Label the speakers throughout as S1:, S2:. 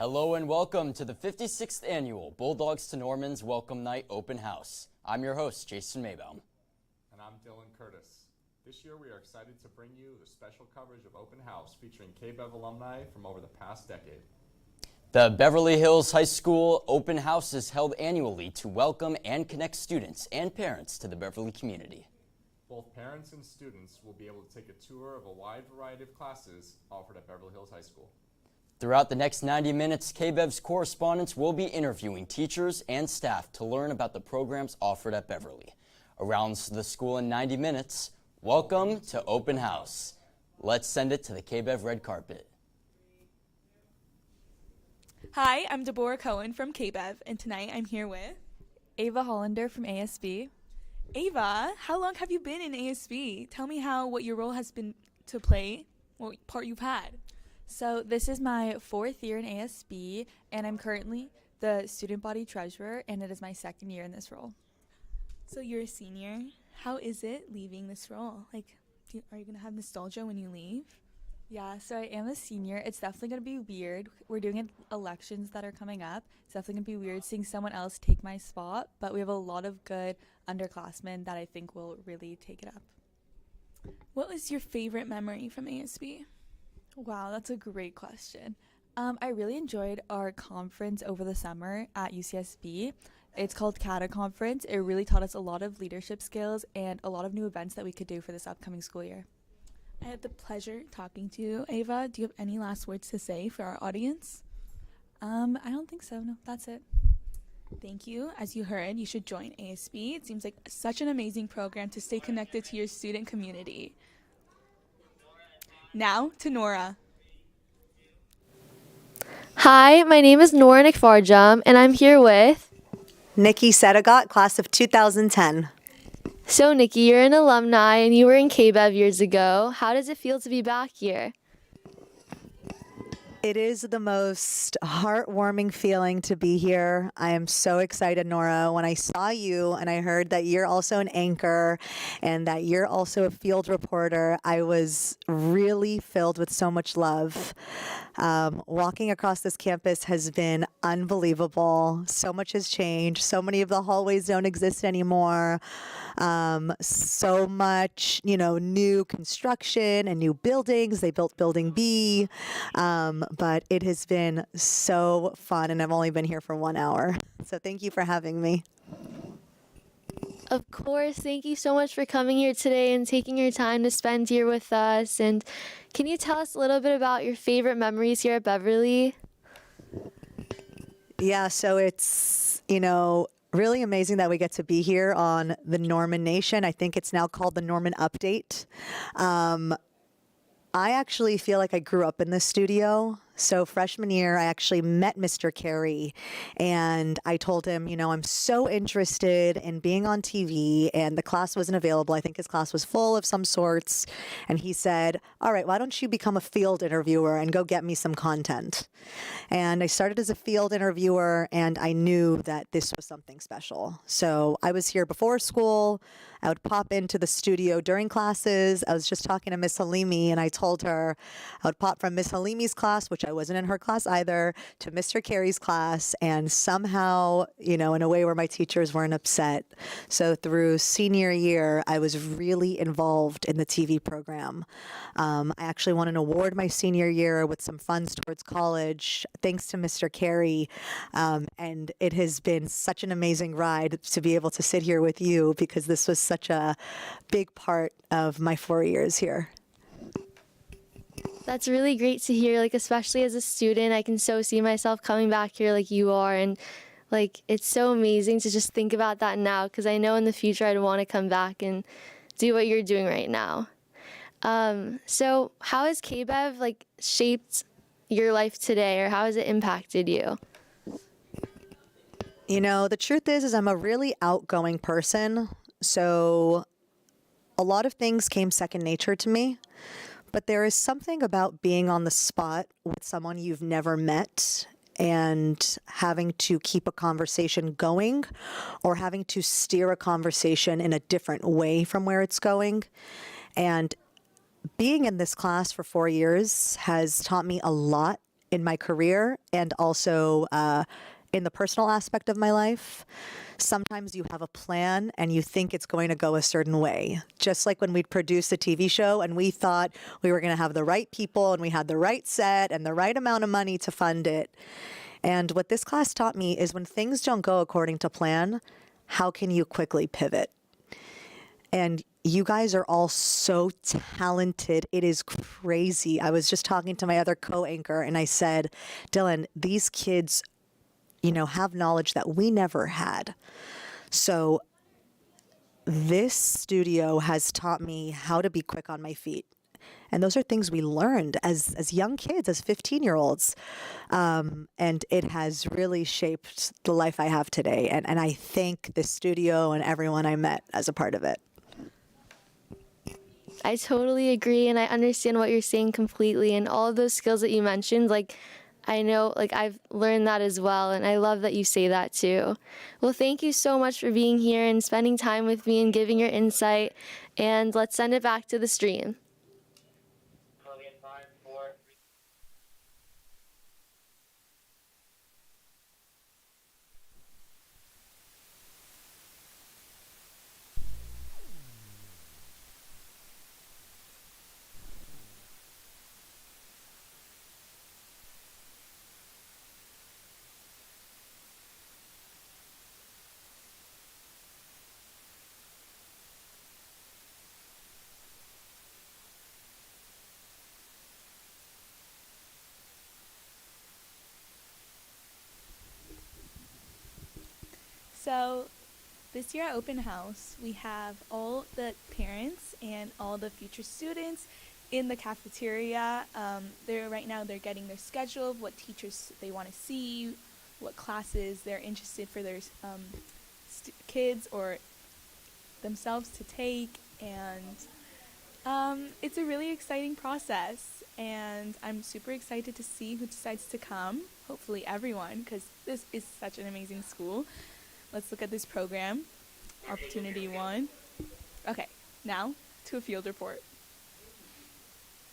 S1: Hello and welcome to the 56th Annual Bulldogs to Normans Welcome Night Open House. I'm your host, Jason Maybaum.
S2: And I'm Dylan Curtis. This year we are excited to bring you the special coverage of Open House featuring KBEV alumni from over the past decade.
S1: The Beverly Hills High School Open House is held annually to welcome and connect students and parents to the Beverly community.
S2: Both parents and students will be able to take a tour of a wide variety of classes offered at Beverly Hills High School.
S1: Throughout the next 90 minutes, KBEV's correspondents will be interviewing teachers and staff to learn about the programs offered at Beverly. Around the school in 90 minutes, welcome to Open House. Let's send it to the KBEV red carpet.
S3: Hi, I'm Deborah Cohen from KBEV, and tonight I'm here with
S4: Ava Hollander from ASB.
S3: Ava. How long have you been in ASB? Tell me what your role has been to play, what part you've had.
S4: So this is my 4th year in ASB, and I'm currently the student body treasurer, and it is my 2nd year in this role.
S3: So you're a senior. How is it leaving this role? Are you going to have nostalgia when you leave?
S4: Yeah, so I am a senior. It's definitely going to be weird. We're doing elections that are coming up. It's definitely going to be weird seeing someone else take my spot, but we have a lot of good underclassmen that I think will really take it up.
S3: What was your favorite memory from ASB?
S4: Wow, that's a great question. I really enjoyed our conference over the summer at UCSB. It's called CATA Conference. It really taught us a lot of leadership skills and a lot of new events that we could do for this upcoming school year.
S3: I had the pleasure talking to you, Ava. Do you have any last words to say for our audience?
S4: I don't think so. No, that's it.
S3: Thank you. As you heard, you should join ASB. It seems like such an amazing program to stay connected to your student community. Now to Nora.
S5: Hi, my name is Nora Nikfarjam, and I'm here with
S6: Nikki Setagot, class of 2010.
S5: So Nikki, you're an alumni and you were in KBEV years ago. How does it feel to be back here?
S6: It is the most heartwarming feeling to be here. I am so excited, Nora. When I saw you and I heard that you're also an anchor and that you're also a field reporter, I was really filled with so much love. Walking across this campus has been unbelievable. So much has changed. So many of the hallways don't exist anymore. So much, new construction and new buildings. They built Building B. But it has been so fun, and I've only been here for 1 hour. So thank you for having me.
S5: Of course, thank you so much for coming here today and taking your time to spend here with us. And can you tell us a little bit about your favorite memories here at Beverly?
S6: Yeah, so it's, really amazing that we get to be here on the Norman Nation. I think it's now called the Norman Update. I actually feel like I grew up in this studio. So freshman year, I actually met Mr. Carey, and I told him, I'm so interested in being on TV, and the class wasn't available. I think his class was full of some sorts. And he said, all right, why don't you become a field interviewer and go get me some content? And I started as a field interviewer, and I knew that this was something special. So I was here before school. I would pop into the studio during classes. I was just talking to Miss Halimi, and I told her I would pop from Miss Halimi's class, which I wasn't in her class either, to Mr. Carey's class, and somehow, in a way where my teachers weren't upset. So through senior year, I was really involved in the TV program. I actually won an award my senior year with some funds towards college, thanks to Mr. Carey. And it has been such an amazing ride to be able to sit here with you, because this was such a big part of my 4 years here.
S5: That's really great to hear, especially as a student. I can so see myself coming back here like you are, and it's so amazing to just think about that now, because I know in the future I'd want to come back and do what you're doing right now. So how has KBEV shaped your life today, or how has it impacted you?
S6: The truth is I'm a really outgoing person, so a lot of things came second nature to me. But there is something about being on the spot with someone you've never met and having to keep a conversation going, or having to steer a conversation in a different way from where it's going. And being in this class for 4 years has taught me a lot in my career and also in the personal aspect of my life. Sometimes you have a plan and you think it's going to go a certain way. Just like when we'd produce a TV show and we thought we were going to have the right people and we had the right set and the right amount of money to fund it. And what this class taught me is when things don't go according to plan, how can you quickly pivot? And you guys are all so talented. It is crazy. I was just talking to my other co-anchor and I said, Dylan, these kids, have knowledge that we never had. So this studio has taught me how to be quick on my feet. And those are things we learned as young kids, as 15-year-olds. And it has really shaped the life I have today. And I thank this studio and everyone I met as a part of it.
S5: I totally agree, and I understand what you're saying completely. And all of those skills that you mentioned, I know, I've learned that as well, and I love that you say that too. Well, thank you so much for being here and spending time with me and giving your insight. And let's send it back to the stream.
S3: So this year at Open House, we have all the parents and all the future students in the cafeteria. Right now they're getting their schedule of what teachers they want to see, what classes they're interested for their kids or themselves to take, and it's a really exciting process, and I'm super excited to see who decides to come. Hopefully everyone, because this is such an amazing school. Let's look at this program. Opportunity 1. Okay, now to a field report.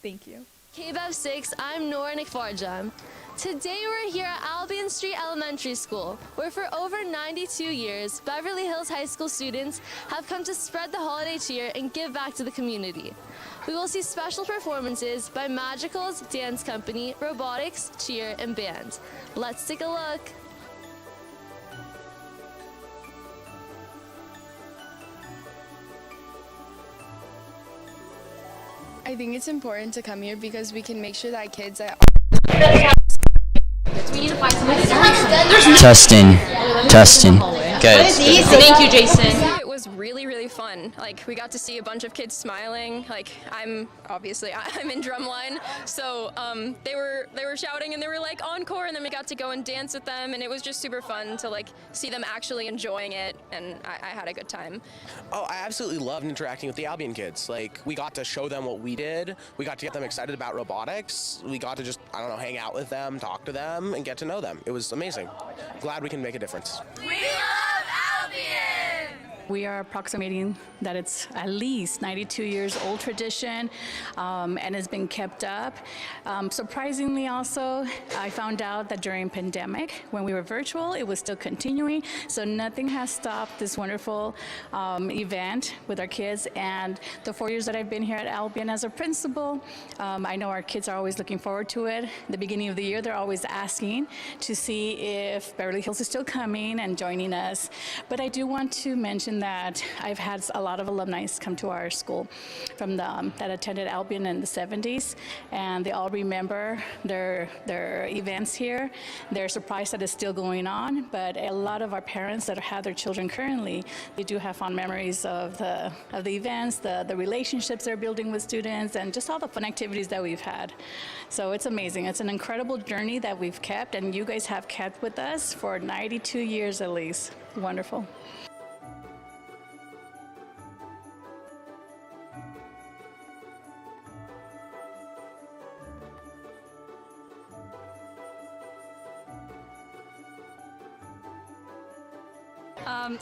S3: Thank you.
S5: KBEV 6, I'm Noor Nikfarjam. Today we're here at Albion Street Elementary School, where for over 92 years, Beverly Hills High School students have come to spread the holiday cheer and give back to the community. We will see special performances by Magicals, Dance Company, Robotics, Cheer, and Band. Let's take a look.
S7: I think it's important to come here because we can make sure that kids that
S1: Testing. Good.
S8: Thank you, Jason.
S7: it was really fun. We got to see a bunch of kids smiling. I'm in drumline, so they were shouting and they were like encore, and then we got to go and dance with them, and it was just super fun to see them actually enjoying it, and I had a good time.
S9: Oh, I absolutely loved interacting with the Albion kids. We got to show them what we did. We got to get them excited about robotics. We got to just, hang out with them, talk to them, and get to know them. It was amazing. Glad we can make a difference.
S8: We love Albion!
S10: We are approximating that it's at least 92 years old tradition, and has been kept up. Surprisingly also, I found out that during pandemic, when we were virtual, it was still continuing. So nothing has stopped this wonderful event with our kids. And the 4 years that I've been here at Albion as a principal, I know our kids are always looking forward to it. The beginning of the year, they're always asking to see if Beverly Hills is still coming and joining us. But I do want to mention that I've had a lot of alumni come to our school from that attended Albion in the 70s, and they all remember their events here. They're surprised that it's still going on, but a lot of our parents that have their children currently, they do have fond memories of the events, the relationships they're building with students, and just all the fun activities that we've had. So it's amazing. It's an incredible journey that we've kept, and you guys have kept with us for 92 years at least. Wonderful.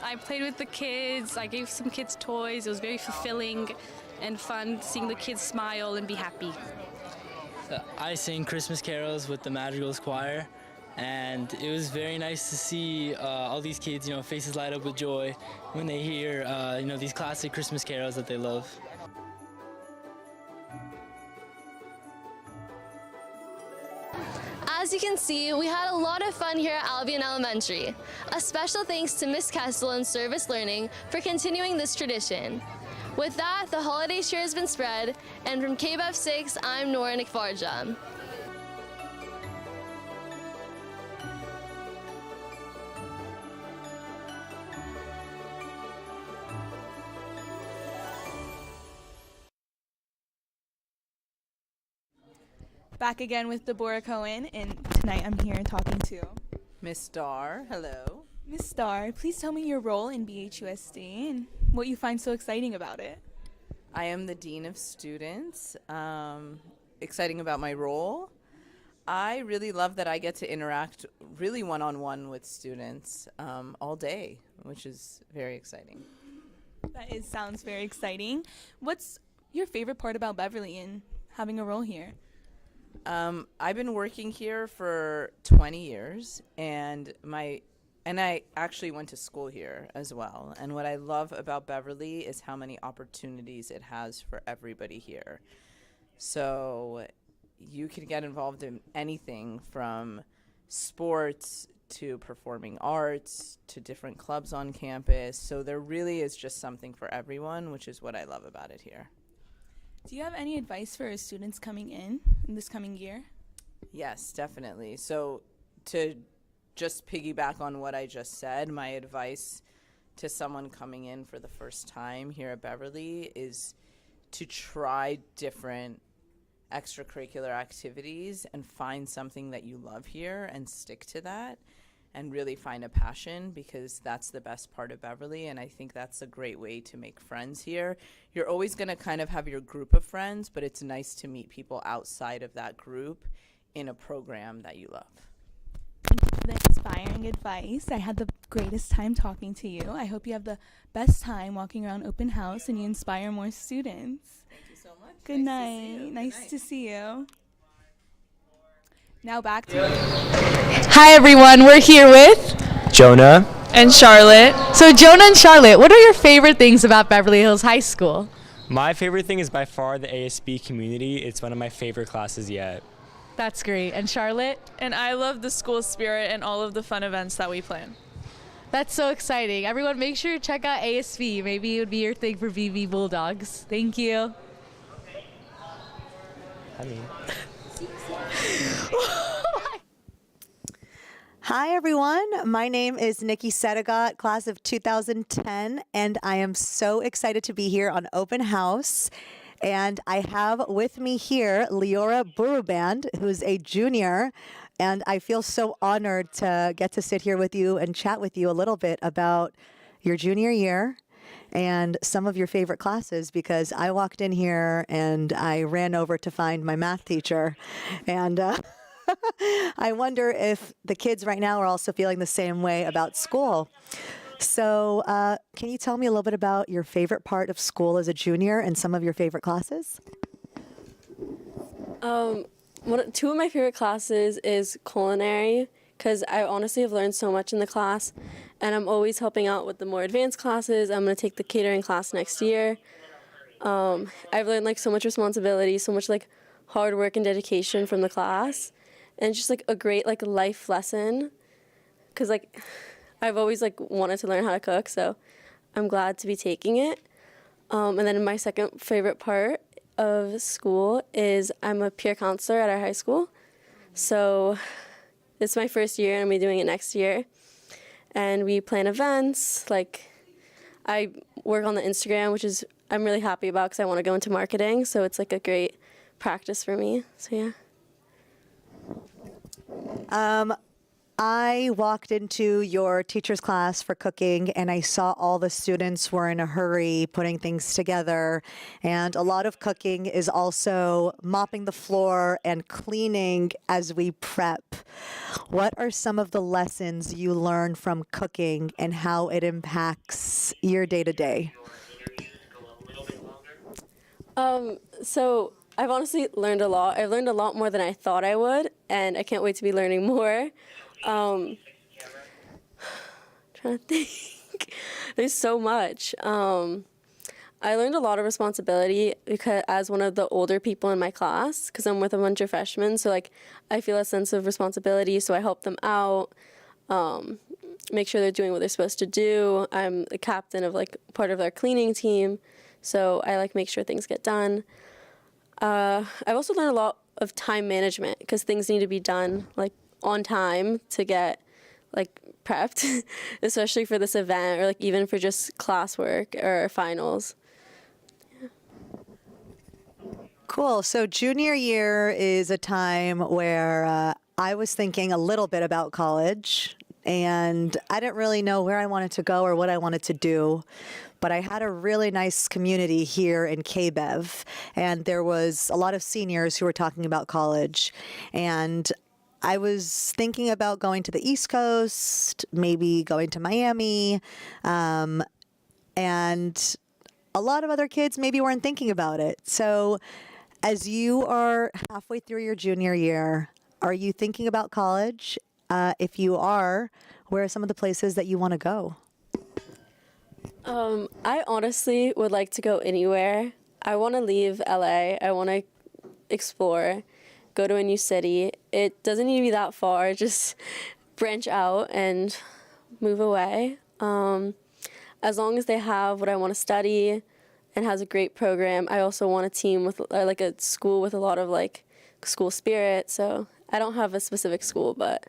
S11: I played with the kids, I gave some kids toys. It was very fulfilling and fun seeing the kids smile and be happy.
S12: I sing Christmas carols with the Madrigals Choir, and it was very nice to see all these kids, faces light up with joy when they hear, these classic Christmas carols that they love.
S5: As you can see, we had a lot of fun here at Albion Elementary. A special thanks to Miss Kessel and Service Learning for continuing this tradition. With that, the holiday cheer has been spread, and from KBEV 6, I'm Nora Nikfarja.
S3: Back again with Deborah Cohen, and tonight I'm here talking to
S13: Miss Starr. Hello.
S3: Miss Starr. Please tell me your role in BHUSD and what you find so exciting about it.
S13: I am the Dean of Students. Exciting about my role. I really love that I get to interact really one-on-one with students all day, which is very exciting.
S3: That sounds very exciting. What's your favorite part about Beverly and having a role here?
S13: I've been working here for 20 years, and I actually went to school here as well. And what I love about Beverly is how many opportunities it has for everybody here. So you can get involved in anything from sports to performing arts to different clubs on campus. So there really is just something for everyone, which is what I love about it here.
S3: Do you have any advice for students coming in this coming year?
S13: Yes, definitely. So to just piggyback on what I just said, my advice to someone coming in for the first time here at Beverly is to try different extracurricular activities and find something that you love here and stick to that and really find a passion, because that's the best part of Beverly, and I think that's a great way to make friends here. You're always going to kind of have your group of friends, but it's nice to meet people outside of that group in a program that you love.
S3: Thank you for the inspiring advice. I had the greatest time talking to you. I hope you have the best time walking around open house and you inspire more students.
S13: Thank you so much.
S3: Good night. Nice to see you. Now back to
S14: Hi everyone, we're here with
S15: Jonah
S14: and Charlotte. So Jonah and Charlotte, what are your favorite things about Beverly Hills High School?
S15: My favorite thing is by far the ASB community. It's one of my favorite classes yet.
S14: That's great. And Charlotte?
S16: And I love the school spirit and all of the fun events that we plan.
S14: That's so exciting. Everyone make sure to check out ASB. Maybe it would be your thing for VV Bulldogs. Thank you.
S15: I mean...
S6: Hi, everyone. My name is Nikki Sedigot, class of 2010, and I am so excited to be here on Open House. And I have with me here Leora Buruband, who's a junior, and I feel so honored to get to sit here with you and chat with you a little bit about your junior year and some of your favorite classes, because I walked in here and I ran over to find my math teacher, and I wonder if the kids right now are also feeling the same way about school. So can you tell me a little bit about your favorite part of school as a junior and some of your favorite classes?
S5: Two of my favorite classes is culinary, because I honestly have learned so much in the class, and I'm always helping out with the more advanced classes. I'm going to take the catering class next year. I've learned so much responsibility, so much hard work and dedication from the class, and it's just a great life lesson, because I've always wanted to learn how to cook, so I'm glad to be taking it. And then my second favorite part of school is I'm a peer counselor at our high school. So it's my first year and I'll be doing it next year. And we plan events, I work on the Instagram, which is I'm really happy about because I want to go into marketing. So it's a great practice for me, so yeah.
S6: I walked into your teacher's class for cooking and I saw all the students were in a hurry putting things together, and a lot of cooking is also mopping the floor and cleaning as we prep. What are some of the lessons you learn from cooking and how it impacts your day-to-day?
S5: So
S17: I've honestly learned a lot. I've learned a lot more than I thought I would, and I can't wait to be learning more. Trying to think. There's so much. I learned a lot of responsibility because as one of the older people in my class, because I'm with a bunch of freshmen, so like I feel a sense of responsibility, so I help them out, make sure they're doing what they're supposed to do. I'm the captain of like part of their cleaning team, so I like make sure things get done. I've also learned a lot of time management because things need to be done like on time to get like prepped, especially for this event or like even for just classwork or finals.
S6: Cool. So junior year is a time where I was thinking a little bit about college, and I didn't really know where I wanted to go or what I wanted to do. But I had a really nice community here in KBEV, and there was a lot of seniors who were talking about college. And I was thinking about going to the East Coast, maybe going to Miami, and a lot of other kids maybe weren't thinking about it. So as you are halfway through your junior year, are you thinking about college? If you are, where are some of the places that you want to go?
S17: I honestly would like to go anywhere. I want to leave LA. I want to explore, go to a new city. It doesn't need to be that far. Just branch out and move away. As long as they have what I want to study and has a great program. I also want a team with like a school with a lot of like school spirit. So I don't have a specific school, but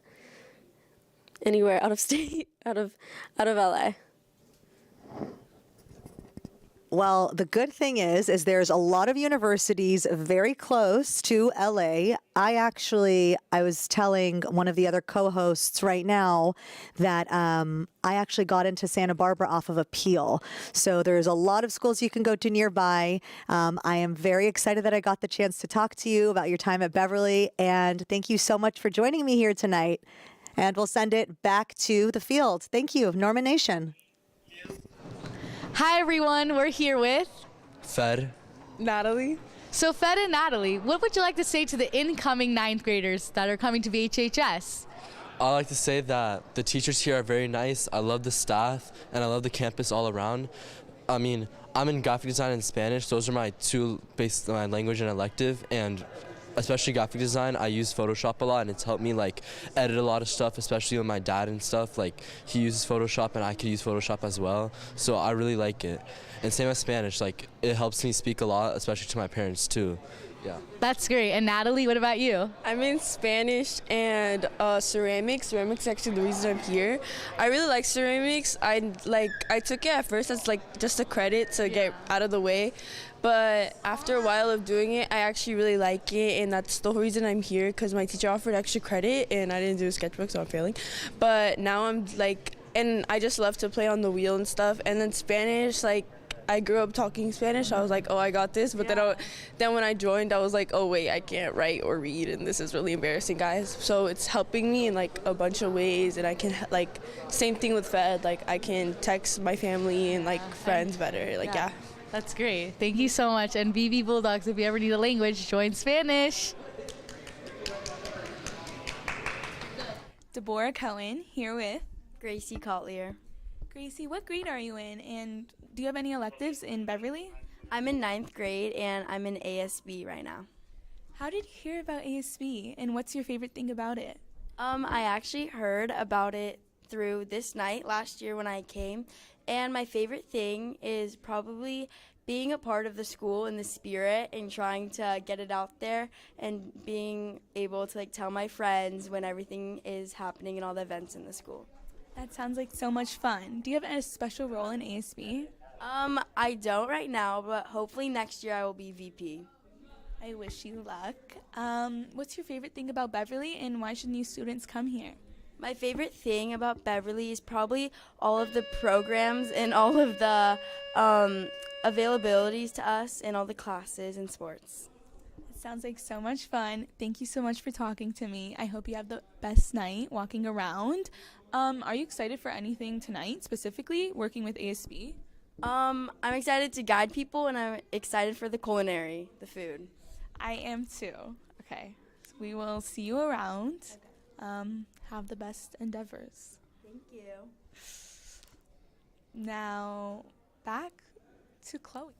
S17: anywhere out of state, out of LA.
S6: Well, the good thing is there's a lot of universities very close to LA. I was telling one of the other co-hosts right now that I actually got into Santa Barbara off of appeal. So there's a lot of schools you can go to nearby. I am very excited that I got the chance to talk to you about your time at Beverly. And thank you so much for joining me here tonight. And we'll send it back to the field. Thank you, Norman Nation.
S14: Hi, everyone. We're here with
S18: Fed.
S14: Natalie. So, Fed and Natalie, what would you like to say to the incoming 9th graders that are coming to VHHS?
S18: I like to say that the teachers here are very nice. I love the staff, and I love the campus all around. I mean, I'm in graphic design and Spanish. Those are my two, based on my language and elective, and especially graphic design, I use Photoshop a lot, and it's helped me like edit a lot of stuff, especially with my dad and stuff. Like he uses Photoshop and I could use Photoshop as well, so I really like it. And same with Spanish, like it helps me speak a lot, especially to my parents too. Yeah. That's great. And Natalie, what about you?
S19: I'm in Spanish and ceramics. Ceramics is actually the reason I'm here. I really like ceramics. I took it at first as like just a credit to get out of the way, but after a while of doing it, I actually really like it, and that's the whole reason I'm here, because my teacher offered extra credit and I didn't do a sketchbook, so I'm failing. But now I'm like, and I just love to play on the wheel and stuff. And then Spanish, like, I grew up talking Spanish. I was like, oh, I got this. But then when I joined, I was like, oh, wait, I can't write or read, and this is really embarrassing, guys. So it's helping me in, like, a bunch of ways, and I can, like, same thing with Fed. Like, I can text my family and, like, friends better. Like, yeah.
S14: That's great. Thank you so much. And BB Bulldogs, if you ever need a language, join Spanish.
S3: Deborah Cohen here with
S20: Gracie Collier.
S3: Gracie, what grade are you in, and do you have any electives in Beverly?
S20: I'm in 9th grade, and I'm in ASB right now.
S3: How did you hear about ASB, and what's your favorite thing about it?
S20: I actually heard about it through this night last year when I came, and my favorite thing is probably being a part of the school and the spirit and trying to get it out there and being able to like tell my friends when everything is happening and all the events in the school.
S3: That sounds like so much fun. Do you have a special role in ASB?
S20: I don't right now, but hopefully next year I will be VP.
S3: I wish you luck. What's your favorite thing about Beverly, and why should new students come here?
S20: My favorite thing about Beverly is probably all of the programs and all of the availabilities to us and all the classes and sports.
S3: It sounds like so much fun. Thank you so much for talking to me. I hope you have the best night walking around. Are you excited for anything tonight, specifically working with ASB?
S20: I'm excited to guide people, and I'm excited for the culinary, the food.
S3: I am too. Okay. So we will see you around. Have the best endeavors.
S20: Thank you.
S3: Now, back to Chloe.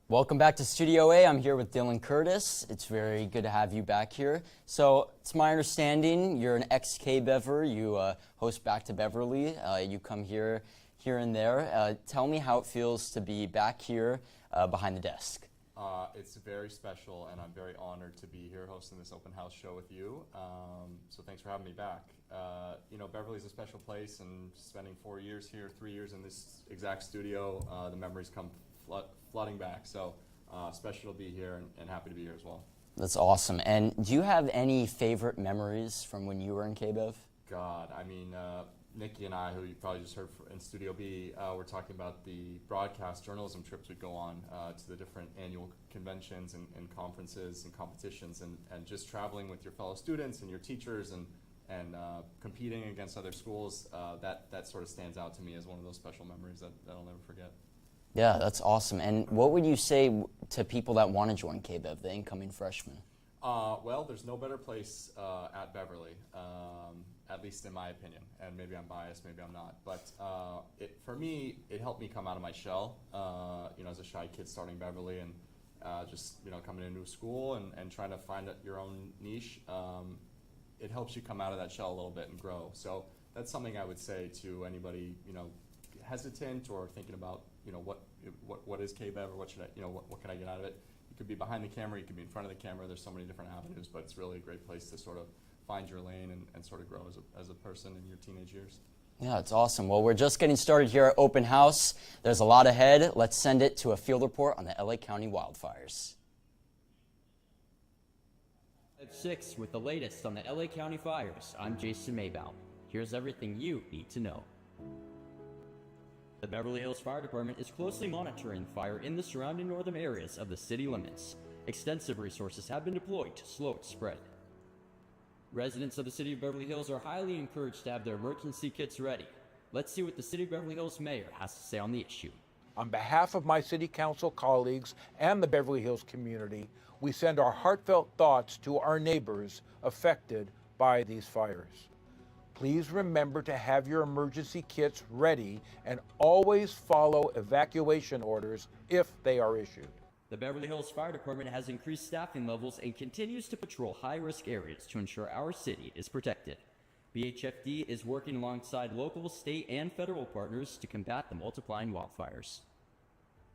S1: Welcome back to Studio A. I'm here with Dylan Curtis. It's very good to have you back here. So it's my understanding you're an ex-KBEVer. You host Back to Beverly. You come here and there. Tell me how it feels to be back here behind the desk.
S2: It's very special, and I'm very honored to be here hosting this open house show with you. So thanks for having me back. You know, Beverly's a special place, and spending 4 years here, 3 years in this exact studio, the memories come flooding back. So special to be here and happy to be here as well.
S1: That's awesome. And do you have any favorite memories from when you were in KBEV?
S2: God, I mean, Nikki and I, who you probably just heard in Studio B, we're talking about the broadcast journalism trips we go on to the different annual conventions and conferences and competitions, and just traveling with your fellow students and your teachers and competing against other schools. That sort of stands out to me as one of those special memories that I'll never forget.
S1: Yeah, that's awesome. And what would you say to people that want to join KBEV, the incoming freshmen?
S2: Well, there's no better place at Beverly, at least in my opinion. And maybe I'm biased, maybe I'm not. But for me, it helped me come out of my shell, as a shy kid starting Beverly and just, coming into school and trying to find your own niche. It helps you come out of that shell a little bit and grow. So that's something I would say to anybody, hesitant or thinking about, what is KBEV or what should I, what can I get out of it? You could be behind the camera, you could be in front of the camera. There's so many different avenues, but it's really a great place to sort of find your lane and sort of grow as a person in your teenage years.
S1: Yeah, it's awesome. Well, we're just getting started here at Open House. There's a lot ahead. Let's send it to a field report on the LA County wildfires.
S21: At 6 with the latest on the LA County fires, I'm Jason Maybaum. Here's everything you need to know. The Beverly Hills Fire Department is closely monitoring fire in the surrounding northern areas of the city limits. Extensive resources have been deployed to slow its spread. Residents of the city of Beverly Hills are highly encouraged to have their emergency kits ready. Let's see what the city of Beverly Hills mayor has to say on the issue.
S22: On behalf of my city council colleagues and the Beverly Hills community, we send our heartfelt thoughts to our neighbors affected by these fires. Please remember to have your emergency kits ready and always follow evacuation orders if they are issued.
S21: The Beverly Hills Fire Department has increased staffing levels and continues to patrol high-risk areas to ensure our city is protected. BHFD is working alongside local, state, and federal partners to combat the multiplying wildfires.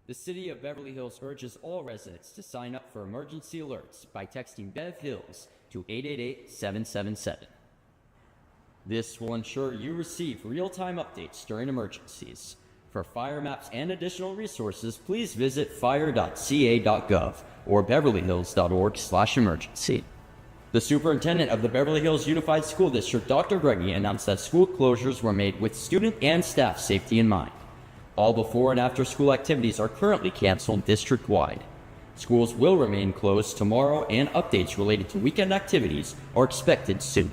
S21: The city of Beverly Hills urges all residents to sign up for emergency alerts by texting Bev Hills to 888-777. This will ensure you receive real-time updates during emergencies. For fire maps and additional resources, please visit fire.ca.gov or beverlyhills.org/emergency. The superintendent of the Beverly Hills Unified School District, Dr. Gregory, announced that school closures were made with student and staff safety in mind. All before and after school activities are currently canceled district-wide. Schools will remain closed tomorrow, and updates related to weekend activities are expected soon.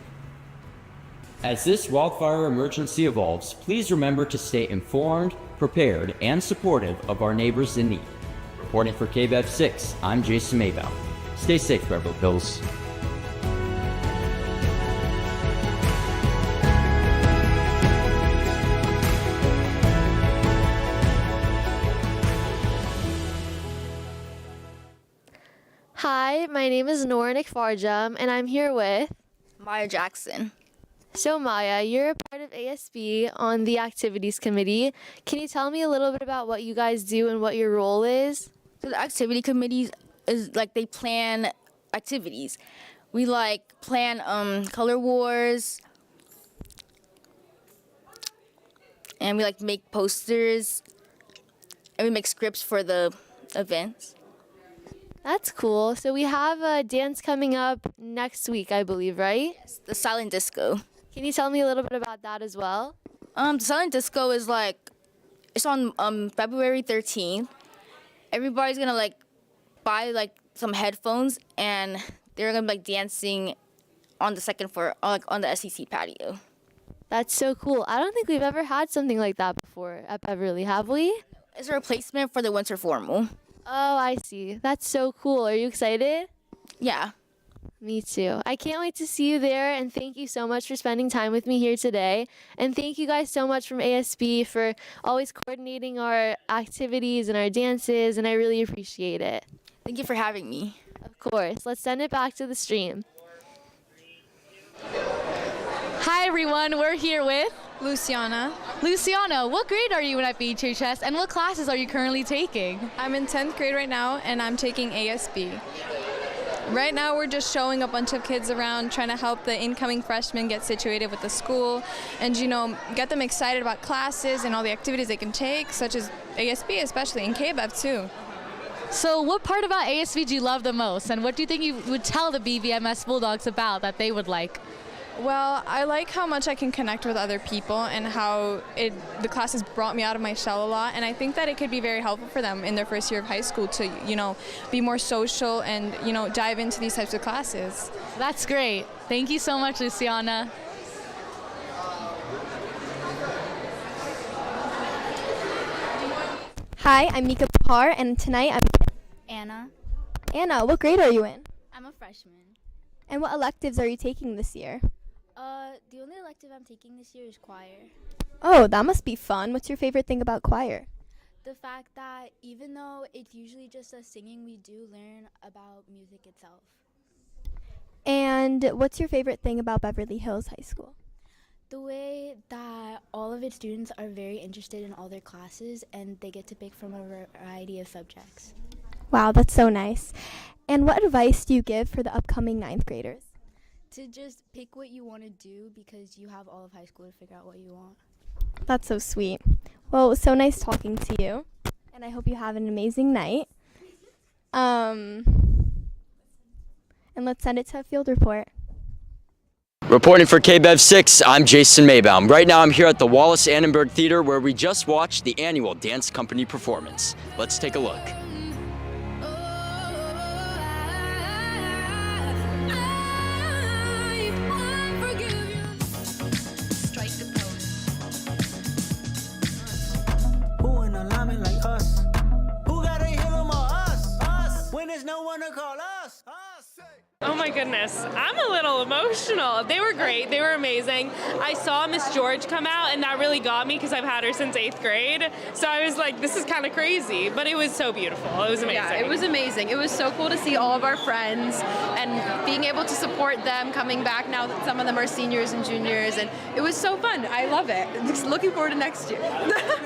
S21: As this wildfire emergency evolves, please remember to stay informed, prepared, and supportive of our neighbors in need. Reporting for KBEV 6, I'm Jason Maybaum. Stay safe, Beverly Hills.
S5: Hi, my name is Noranik Farjam, and I'm here with
S23: Maya Jackson.
S5: So Maya, you're a part of ASB on the activities committee. Can you tell me a little bit about what you guys do and what your role is?
S23: So the activity committees is like they plan activities. We plan color wars, and we make posters, and we make scripts for the events.
S5: That's cool. So we have a dance coming up next week, I believe, right?
S23: Yes, the silent disco.
S5: Can you tell me a little bit about that as well?
S23: The silent disco is it's on February 13th. Everybody's gonna buy some headphones, and they're gonna be dancing on the second floor, on the SEC patio.
S5: That's so cool. I don't think we've ever had something like that before at Beverly, have we?
S23: It's a replacement for the winter formal.
S5: Oh, I see. That's so cool. Are you excited?
S20: Yeah.
S5: Me too. I can't wait to see you there, and thank you so much for spending time with me here today. And thank you guys so much from ASB for always coordinating our activities and our dances, and I really appreciate it.
S20: Thank you for having me.
S5: Of course. Let's send it back to the stream.
S14: Hi everyone, we're here with
S4: Luciana.
S14: Luciana. What grade are you in at BHHS, and what classes are you currently taking?
S4: I'm in 10th grade right now, and I'm taking ASB. Right now we're just showing a bunch of kids around, trying to help the incoming freshmen get situated with the school and, you know, get them excited about classes and all the activities they can take, such as ASB especially, and KBEV too.
S14: So what part about ASB do you love the most, and what do you think you would tell the BVMS Bulldogs about that they would like?
S4: Well, I like how much I can connect with other people and how the class has brought me out of my shell a lot, and I think that it could be very helpful for them in their first year of high school to, you know, be more social and, you know, dive into these types of classes.
S14: That's great. Thank you so much, Luciana.
S7: Hi, I'm Mika Pahar, and tonight I'm with
S9: Anna.
S7: Anna. What grade are you in?
S9: I'm a freshman.
S7: And what electives are you taking this year?
S9: The only elective I'm taking this year is choir.
S7: Oh, that must be fun. What's your favorite thing about choir?
S9: The fact that even though it's usually just us singing, we do learn about music itself.
S7: And what's your favorite thing about Beverly Hills High School?
S9: The way that all of its students are very interested in all their classes and they get to pick from a variety of subjects.
S7: Wow, that's so nice. And what advice do you give for the upcoming 9th graders?
S9: To just pick what you want to do because you have all of high school to figure out what you want.
S7: That's so sweet. Well, it was so nice talking to you, and I hope you have an amazing night. And let's send it to a field report.
S1: Reporting for KBEV 6, I'm Jason Maybaum. Right now I'm here at the Wallace Annenberg Theater where we just watched the annual dance company performance. Let's take a look.
S24: Oh my goodness, I'm a little emotional. They were great, they were amazing. I saw Miss George come out and that really got me because I've had her since 8th grade. So I was like, this is kind of crazy, but it was so beautiful. It was amazing.
S25: Yeah, it was amazing. It was so cool to see all of our friends and being able to support them coming back now that some of them are seniors and juniors, and it was so fun. I love it. Just looking forward to next year.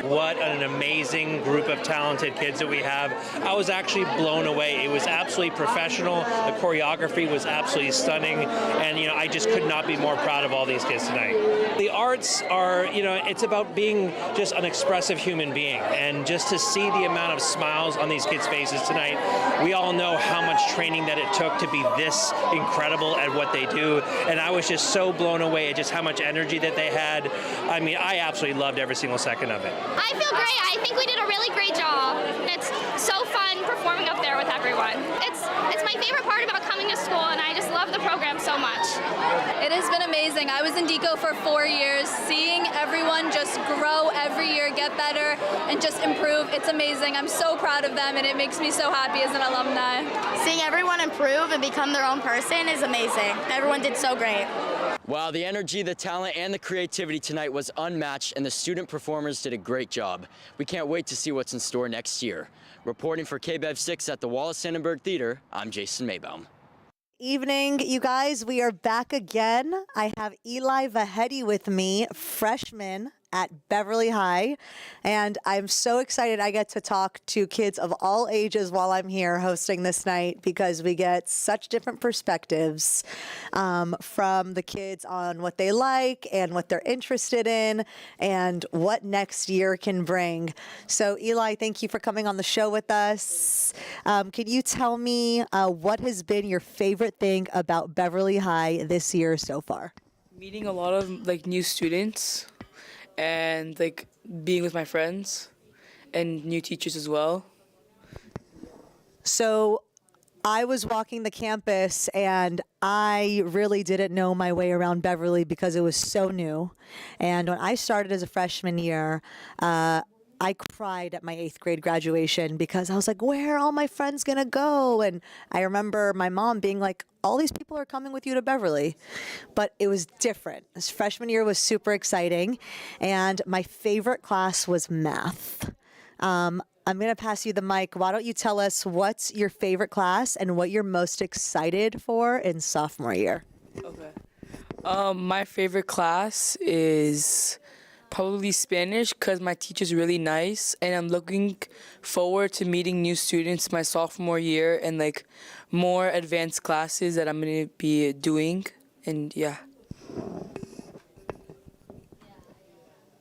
S26: What an amazing group of talented kids that we have. I was actually blown away. It was absolutely professional. The choreography was absolutely stunning, and I just could not be more proud of all these kids tonight. The arts are, it's about being just an expressive human being, and just to see the amount of smiles on these kids' faces tonight, we all know how much training that it took to be this incredible at what they do, and I was just so blown away at just how much energy that they had. I mean, I absolutely loved every single second of it.
S27: I feel great. I think we did a really great job. It's so fun performing up there with everyone. It's my favorite part about coming to school, and I just love the program so much.
S25: It has been amazing. I was in DECO for 4 years. Seeing everyone just grow every year, get better, and just improve, it's amazing. I'm so proud of them, and it makes me so happy as an alumni.
S20: Seeing everyone improve and become their own person is amazing. Everyone did so great.
S1: Wow, the energy, the talent, and the creativity tonight was unmatched, and the student performers did a great job. We can't wait to see what's in store next year. Reporting for KBEV 6 at the Wallace Annenberg Theater, I'm Jason Maybaum.
S6: Evening, you guys. We are back again. I have Eli Vahedi with me, freshman at Beverly High, and I'm so excited I get to talk to kids of all ages while I'm here hosting this night, because we get such different perspectives from the kids on what they like and what they're interested in and what next year can bring. So Eli, thank you for coming on the show with us. Can you tell me what has been your favorite thing about Beverly High this year so far?
S28: Meeting a lot of new students, and being with my friends and new teachers as well.
S6: So I was walking the campus and I really didn't know my way around Beverly because it was so new. And when I started as a freshman year, I cried at my 8th grade graduation because I was like, where are all my friends going to go? And I remember my mom being like, all these people are coming with you to Beverly. But it was different. This freshman year was super exciting. And my favorite class was math. I'm going to pass you the mic. Why don't you tell us what's your favorite class and what you're most excited for in sophomore year?
S28: Okay. My favorite class is probably Spanish because my teacher's really nice, and I'm looking forward to meeting new students my sophomore year and like more advanced classes that I'm going to be doing. And yeah.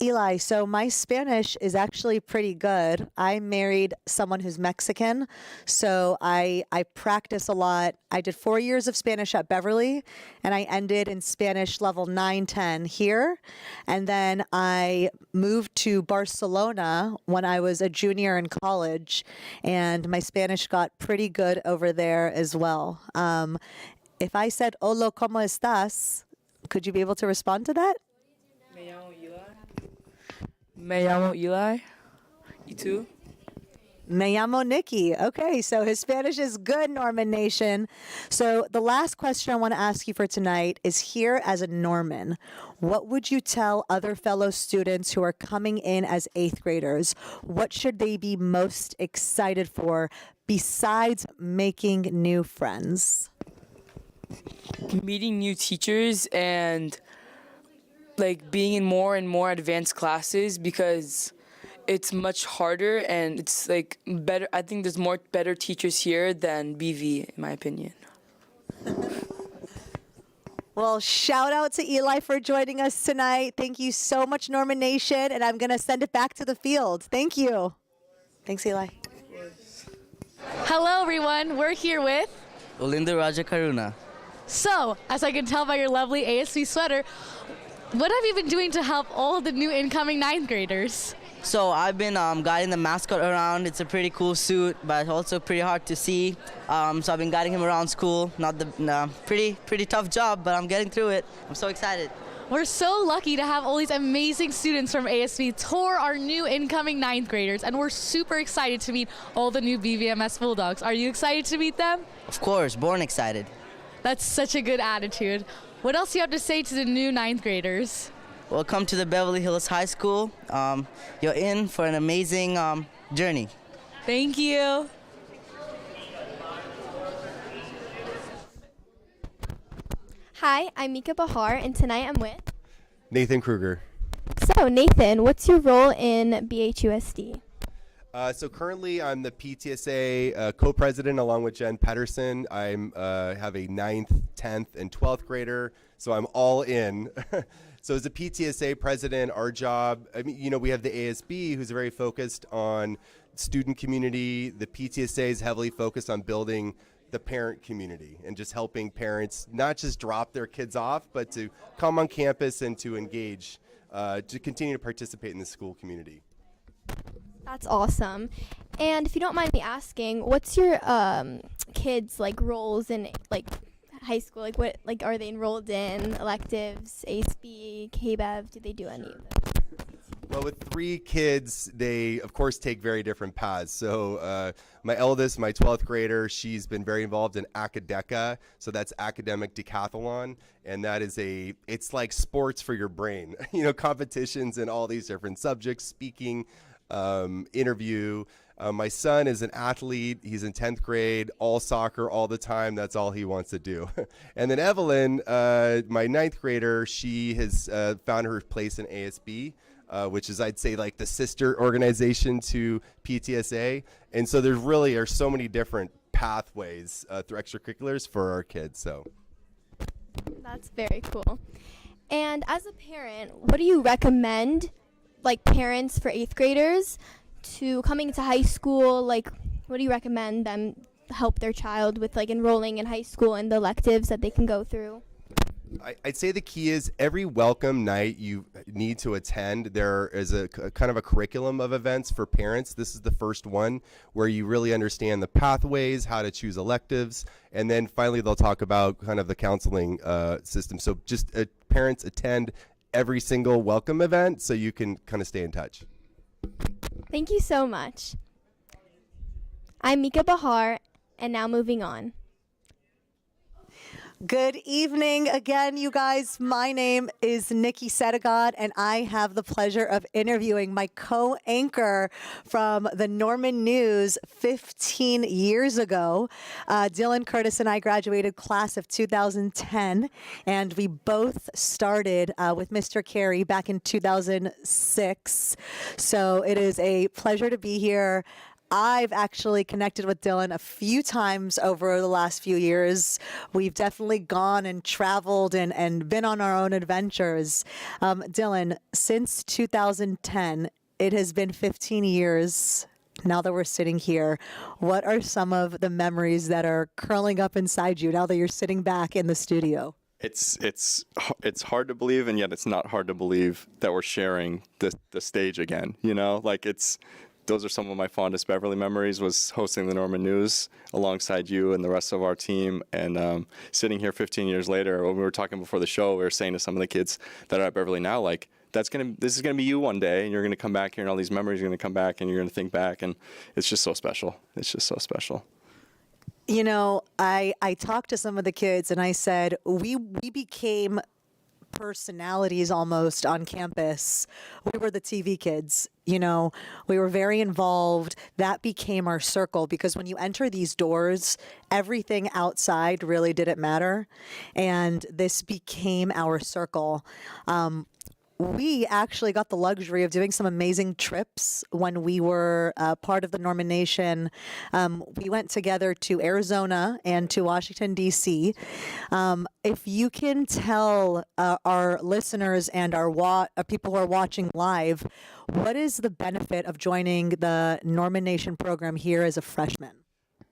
S6: Eli, so my Spanish is actually pretty good. I married someone who's Mexican, so I practice a lot. I did 4 years of Spanish at Beverly, and I ended in Spanish level 9, 10 here. And then I moved to Barcelona when I was a junior in college, and my Spanish got pretty good over there as well. If I said, hola, ¿cómo estás? Could you be able to respond to that?
S28: Me llamo Eli. You too?
S6: Me llamo Nikki. Okay, so his Spanish is good, Norman Nation. So the last question I want to ask you for tonight is, here as a Norman, what would you tell other fellow students who are coming in as 8th graders? What should they be most excited for besides making new friends?
S28: Meeting new teachers and like being in more and more advanced classes, because it's much harder and it's like better. I think there's more better teachers here than BV, in my opinion.
S6: Well, shout out to Eli for joining us tonight. Thank you so much, Norman Nation, and I'm going to send it back to the field. Thank you. Thanks, Eli.
S14: Hello, everyone. We're here with
S8: Olinda Raja Karuna.
S14: So, as I can tell by your lovely ASB sweater, what have you been doing to help all the new incoming 9th graders?
S8: So I've been guiding the mascot around. It's a pretty cool suit, but also pretty hard to see. So I've been guiding him around school. Pretty tough job, but I'm getting through it. I'm so excited.
S14: We're so lucky to have all these amazing students from ASB tour our new incoming 9th graders, and we're super excited to meet all the new BVMS Bulldogs. Are you excited to meet them?
S8: Of course, born excited.
S14: That's such a good attitude. What else do you have to say to the new 9th graders?
S8: Welcome to the Beverly Hills High School. You're in for an amazing journey.
S14: Thank you.
S7: Hi, I'm Mika Bahar, and tonight I'm with
S10: Nathan Kruger.
S7: So, Nathan, what's your role in BHUSD?
S10: So currently I'm the PTSA co-president along with Jen Pedersen. I have a 9th, 10th, and 12th grader, so I'm all in. So as a PTSA president, our job, we have the ASB who's very focused on student community. The PTSA is heavily focused on building the parent community and just helping parents not just drop their kids off, but to come on campus and to engage, to continue to participate in the school community.
S7: That's awesome. And if you don't mind me asking, what's your kids' roles in high school? What are they enrolled in? Electives, ASB, KBEV? Do they do any of them?
S10: Well, with 3 kids, they of course take very different paths. So my eldest, my 12th grader, she's been very involved in Acadeca. So that's academic decathlon, and that is it's like sports for your brain. Competitions in all these different subjects, speaking, interview. My son is an athlete. He's in 10th grade, all soccer all the time. That's all he wants to do. And then Evelyn, my 9th grader, she has found her place in ASB, which is, I'd say, like the sister organization to PTSA. And so there really are so many different pathways through extracurriculars for our kids. So
S7: That's very cool. And as a parent, what do you recommend parents for 8th graders to coming to high school? What do you recommend them help their child with enrolling in high school and the electives that they can go through?
S10: I'd say the key is every welcome night you need to attend. There is a kind of a curriculum of events for parents. This is the first one where you really understand the pathways, how to choose electives, and then finally they'll talk about kind of the counseling system. So just parents attend every single welcome event so you can kind of stay in touch.
S7: Thank you so much. I'm Mika Bahar, and now moving on.
S6: Good evening again, you guys. My name is Nikki Sedegod, and I have the pleasure of interviewing my co-anchor from the Norman News 15 years ago. Dylan Curtis and I graduated class of 2010, and we both started with Mr. Carey back in 2006. So it is a pleasure to be here. I've actually connected with Dylan a few times over the last few years. We've definitely gone and traveled and been on our own adventures. Dylan, since 2010, it has been 15 years now that we're sitting here. What are some of the memories that are curling up inside you now that you're sitting back in the studio?
S11: It's hard to believe, and yet it's not hard to believe that we're sharing the stage again. You know, like those are some of my fondest Beverly memories, was hosting the Norman News alongside you and the rest of our team. And sitting here 15 years later, when we were talking before the show, we were saying to some of the kids that are at Beverly now, like, this is going to be you one day, and you're going to come back here, and all these memories are going to come back, and you're going to think back, and it's just so special. It's just so special.
S6: You know, I talked to some of the kids, and I said, we became personalities almost on campus. We were the TV kids, you know, we were very involved. That became our circle, because when you enter these doors, everything outside really didn't matter. And this became our circle. We actually got the luxury of doing some amazing trips when we were part of the Norman Nation. We went together to Arizona and to Washington, D.C. If you can tell our listeners and our people who are watching live, what is the benefit of joining the Norman Nation program here as a freshman?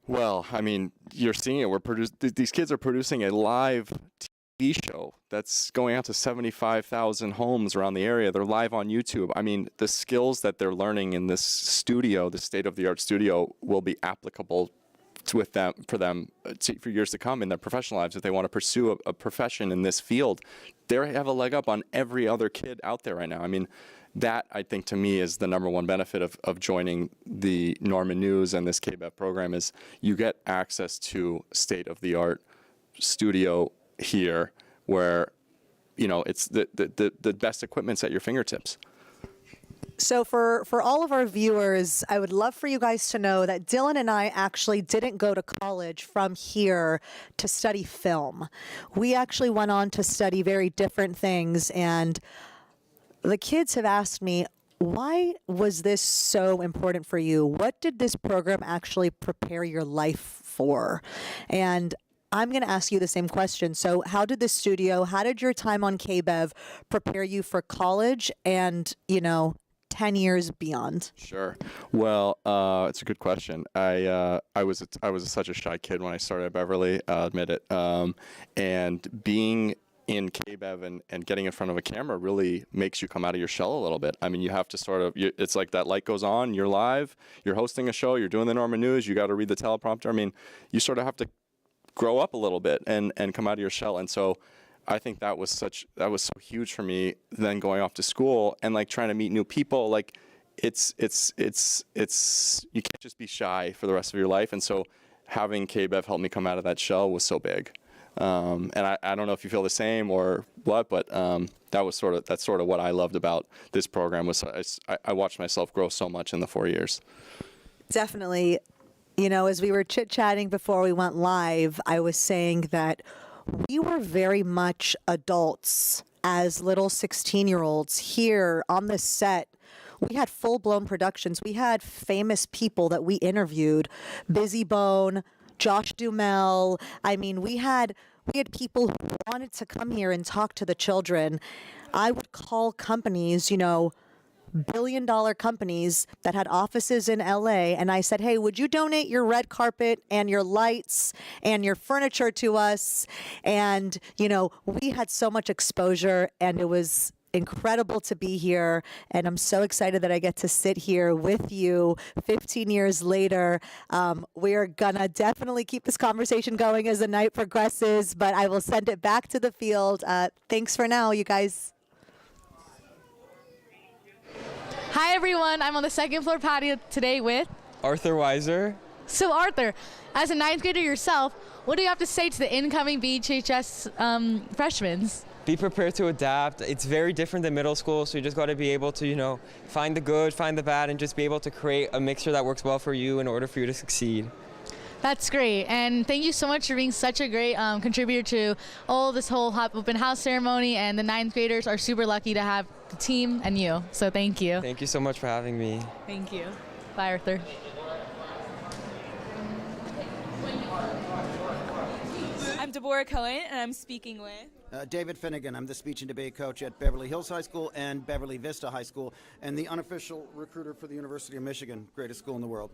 S11: Well, I mean, you're seeing it. These kids are producing a live TV show that's going out to 75,000 homes around the area. They're live on YouTube. I mean, the skills that they're learning in this studio, the state-of-the-art studio, will be applicable for years to come in their professional lives. If they want to pursue a profession in this field, they have a leg up on every other kid out there right now. I mean, that, I think, to me, is the number one benefit of joining the Norman News and this KBEV program, is you get access to state-of-the-art studio here, where, you know, it's the best equipment's at your fingertips.
S6: So for all of our viewers, I would love for you guys to know that Dylan and I actually didn't go to college from here to study film. We actually went on to study very different things, and the kids have asked me, why was this so important for you? What did this program actually prepare your life for? And I'm going to ask you the same question. So how did the studio, how did your time on KBEV prepare you for college and, you know, 10 years beyond?
S11: Sure. Well, it's a good question. I was such a shy kid when I started at Beverly, I'll admit it. And being in KBEV and getting in front of a camera really makes you come out of your shell a little bit. I mean, you have to it's like that light goes on, you're live, you're hosting a show, you're doing the Norman News, you got to read the teleprompter. I mean, you sort of have to grow up a little bit and come out of your shell. And so I think that was so huge for me, then going off to school and like trying to meet new people. Like it's you can't just be shy for the rest of your life. And so having KBEV help me come out of that shell was so big. And I don't know if you feel the same or what, but that's sort of what I loved about this program. Was I watched myself grow so much in the 4 years.
S6: Definitely. You know, as we were chit-chatting before we went live, I was saying that we were very much adults as little 16-year-olds here on this set. We had full-blown productions. We had famous people that we interviewed, Busy Bone, Josh Duhamel. I mean, we had people who wanted to come here and talk to the children. I would call companies, you know, billion-dollar companies that had offices in LA, and I said, hey, would you donate your red carpet and your lights and your furniture to us? And, you know, we had so much exposure, and it was incredible to be here, and I'm so excited that I get to sit here with you 15 years later. We're gonna definitely keep this conversation going as the night progresses, but I will send it back to the field. Thanks for now, you guys.
S14: Hi everyone, I'm on the second floor patio today with
S3: Arthur Weiser.
S14: So Arthur, as a ninth grader yourself, what do you have to say to the incoming BHHS freshmen?
S3: Be prepared to adapt. It's very different than middle school, so you just got to be able to, find the good, find the bad, and just be able to create a mixture that works well for you in order for you to succeed.
S14: That's great, and thank you so much for being such a great contributor to all this whole open house ceremony, and the ninth graders are super lucky to have the team and you, so thank you.
S3: Thank you so much for having me.
S14: Thank you. Bye, Arthur.
S12: I'm Deborah Cohen, and I'm speaking with
S13: David Finnegan. I'm the speech and debate coach at Beverly Hills High School and Beverly Vista High School, and the unofficial recruiter for the University of Michigan, greatest school in the world.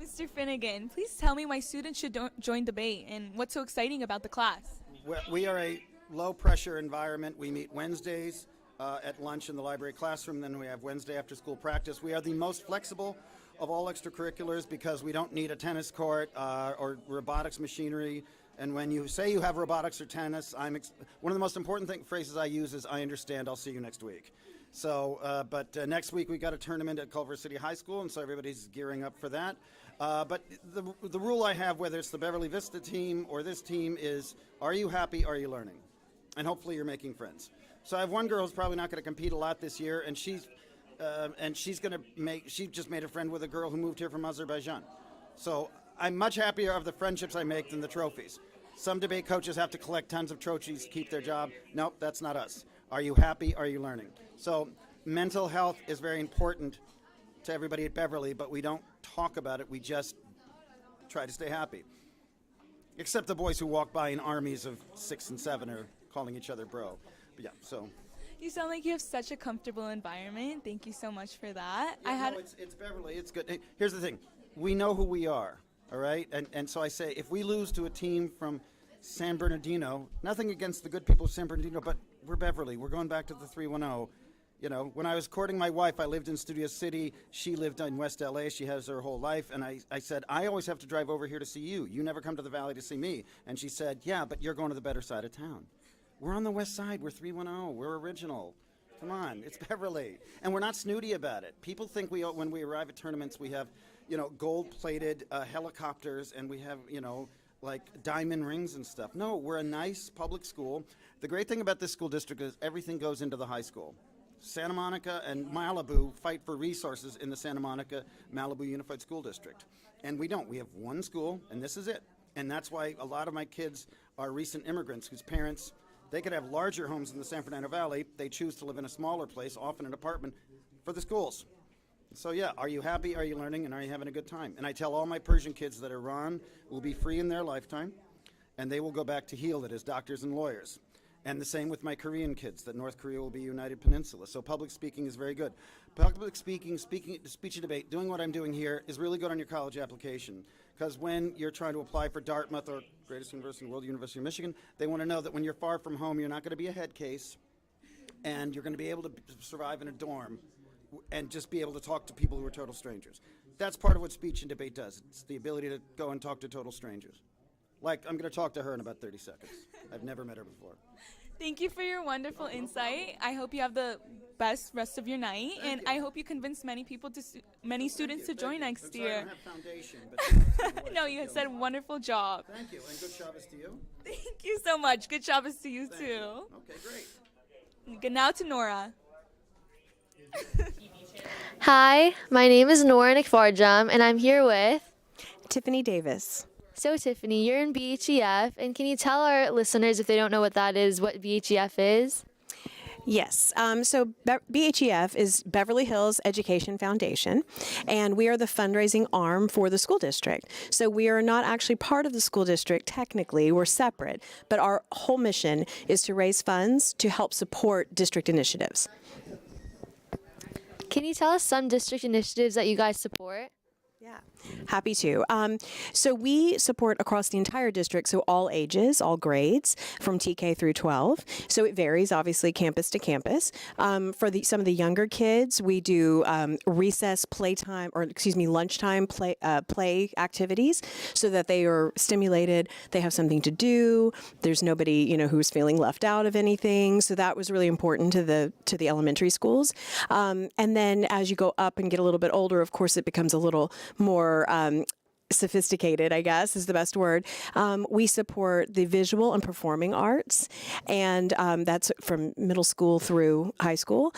S12: Mr. Finnegan. Please tell me why students should join debate and what's so exciting about the class.
S13: We are a low-pressure environment. We meet Wednesdays at lunch in the library classroom, then we have Wednesday after-school practice. We are the most flexible of all extracurriculars because we don't need a tennis court or robotics machinery. And when you say you have robotics or tennis, one of the most important phrases I use is, I understand, I'll see you next week. So, but next week we got a tournament at Culver City High School, and so everybody's gearing up for that. But the rule I have, whether it's the Beverly Vista team or this team, is, are you happy, are you learning? And hopefully you're making friends. So I have one girl who's probably not going to compete a lot this year, and she just made a friend with a girl who moved here from Azerbaijan. So I'm much happier of the friendships I make than the trophies. Some debate coaches have to collect tons of trophies to keep their job. Nope, that's not us. Are you happy? Are you learning? So mental health is very important to everybody at Beverly, but we don't talk about it. We just try to stay happy. Except the boys who walk by in armies of 6 and 7 are calling each other bro. But yeah, so.
S12: You sound like you have such a comfortable environment. Thank you so much for that.
S13: Yeah, it's Beverly. It's good. Here's the thing. We know who we are. All right, and so I say, if we lose to a team from San Bernardino, nothing against the good people of San Bernardino, but we're Beverly. We're going back to the 310. You know, when I was courting my wife, I lived in Studio City. She lived in West LA. She has her whole life. And I said, I always have to drive over here to see you. You never come to the Valley to see me. And she said, yeah, but you're going to the better side of town. We're on the west side. We're 310. We're original. Come on, it's Beverly. And we're not snooty about it. People think when we arrive at tournaments, we have, gold-plated helicopters, and we have, like diamond rings and stuff. No, we're a nice public school. The great thing about this school district is everything goes into the high school. Santa Monica and Malibu fight for resources in the Santa Monica Malibu Unified School District. And we don't. We have one school, and this is it. And that's why a lot of my kids are recent immigrants whose parents, they could have larger homes in the San Fernando Valley. They choose to live in a smaller place, often an apartment, for the schools. So yeah, are you happy, are you learning, and are you having a good time? And I tell all my Persian kids that Iran will be free in their lifetime, and they will go back to heal it as doctors and lawyers. And the same with my Korean kids, that North Korea will be a united peninsula. So public speaking is very good. Public speaking, speech and debate, doing what I'm doing here is really good on your college application. Because when you're trying to apply for Dartmouth or greatest university in the world, University of Michigan, they want to know that when you're far from home, you're not going to be a head case, and you're going to be able to survive in a dorm and just be able to talk to people who are total strangers. That's part of what speech and debate does. It's the ability to go and talk to total strangers. Like, I'm going to talk to her in about 30 seconds. I've never met her before.
S12: Thank you for your wonderful insight. I hope you have the best rest of your night, and I hope you convince many students to join next year.
S13: I don't have foundation, but
S12: no, you said a wonderful job.
S13: Thank you, and good Shabbos to you.
S12: Thank you so much. Good Shabbos to you too.
S13: You. Okay, great.
S12: Good now to Nora.
S5: Hi, my name is Nora Nikfarjam, and I'm here with
S15: Tiffany Davis.
S5: So Tiffany, you're in BHEF, and can you tell our listeners, if they don't know what that is, what BHEF is?
S15: Yes. So BHEF is Beverly Hills Education Foundation, and we are the fundraising arm for the school district. So we are not actually part of the school district technically. We're separate, but our whole mission is to raise funds to help support district initiatives.
S5: Can you tell us some district initiatives that you guys support?
S15: Yeah, happy to. So we support across the entire district, so all ages, all grades, from TK through 12. So it varies, obviously, campus to campus. For some of the younger kids, we do recess playtime, or excuse me, lunchtime play activities, so that they are stimulated. They have something to do. There's nobody, who's feeling left out of anything. So that was really important to the elementary schools. And then as you go up and get a little bit older, of course, it becomes a little more sophisticated, I guess is the best word. We support the visual and performing arts, and that's from middle school through high school.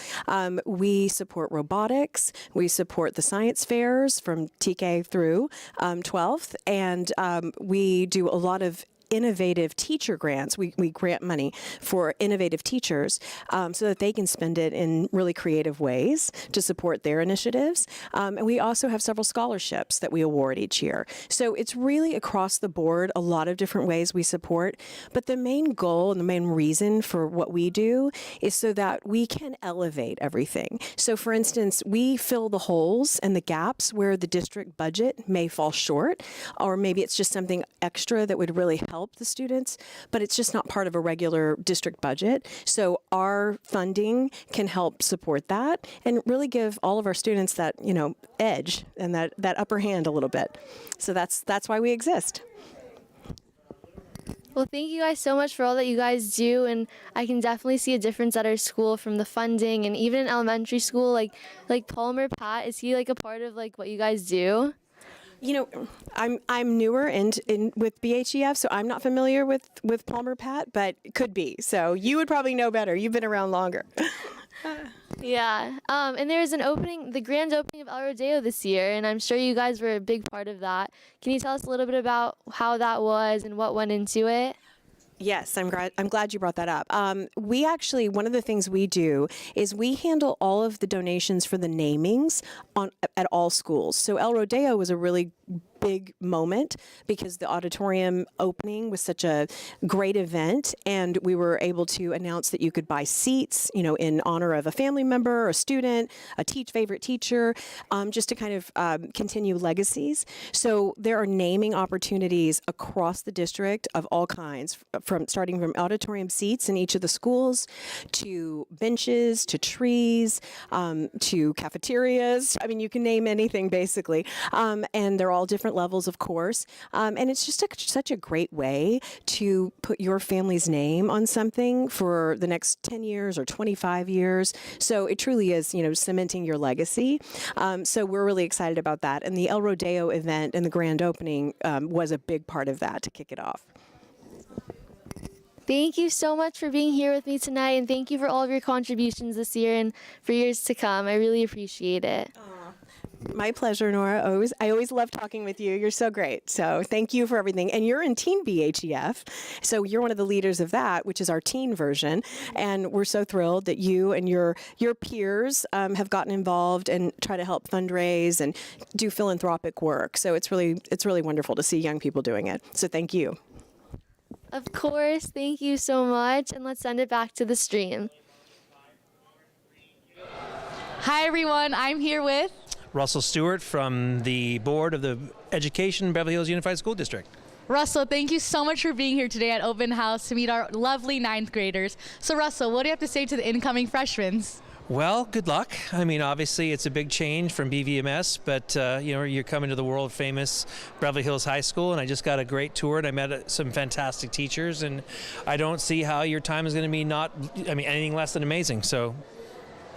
S15: We support robotics. We support the science fairs from TK through 12th, and we do a lot of innovative teacher grants. We grant money for innovative teachers so that they can spend it in really creative ways to support their initiatives. And we also have several scholarships that we award each year. So it's really across the board, a lot of different ways we support. But the main goal and the main reason for what we do is so that we can elevate everything. So for instance, we fill the holes and the gaps where the district budget may fall short, or maybe it's just something extra that would really help the students, but it's just not part of a regular district budget. So our funding can help support that and really give all of our students that, edge and that upper hand a little bit. So that's why we exist.
S5: Well, thank you guys so much for all that you guys do, and I can definitely see a difference at our school from the funding, and even in elementary school, like Palmer Pat, is he like a part of like what you guys do?
S15: I'm newer in with BHEF, so I'm not familiar with Palmer Pat, but could be. So you would probably know better. You've been around longer.
S5: Yeah. And there was the grand opening of El Rodeo this year, and I'm sure you guys were a big part of that. Can you tell us a little bit about how that was and what went into it?
S15: Yes, I'm glad you brought that up. We actually, one of the things we do is we handle all of the donations for the namings at all schools. So El Rodeo was a really big moment because the auditorium opening was such a great event, and we were able to announce that you could buy seats, in honor of a family member, a student, a favorite teacher, just to kind of continue legacies. So there are naming opportunities across the district of all kinds, starting from auditorium seats in each of the schools, to benches, to trees, to cafeterias. I mean, you can name anything basically, and they're all different levels, of course. And it's just such a great way to put your family's name on something for the next 10 years or 25 years. So it truly is, cementing your legacy. So we're really excited about that. And the El Rodeo event and the grand opening was a big part of that to kick it off.
S5: Thank you so much for being here with me tonight, and thank you for all of your contributions this year and for years to come. I really appreciate it.
S15: My pleasure, Nora. I always love talking with you. You're so great. So thank you for everything. And you're in Teen BHEF, so you're one of the leaders of that, which is our teen version. And we're so thrilled that you and your peers have gotten involved and try to help fundraise and do philanthropic work. So it's really wonderful to see young people doing it. So thank you.
S5: Of course. Thank you so much. And let's send it back to the stream.
S14: Hi, everyone. I'm here with
S2: Russell Stewart from the Board of the Education, Beverly Hills Unified School District.
S14: Russell, thank you so much for being here today at Open House to meet our lovely 9th graders. So Russell, what do you have to say to the incoming freshmen?
S2: Well, good luck. I mean, obviously it's a big change from BVMS, but you're coming to the world famous Beverly Hills High School, and I just got a great tour, and I met some fantastic teachers, and I don't see how your time is going to be anything less than amazing. So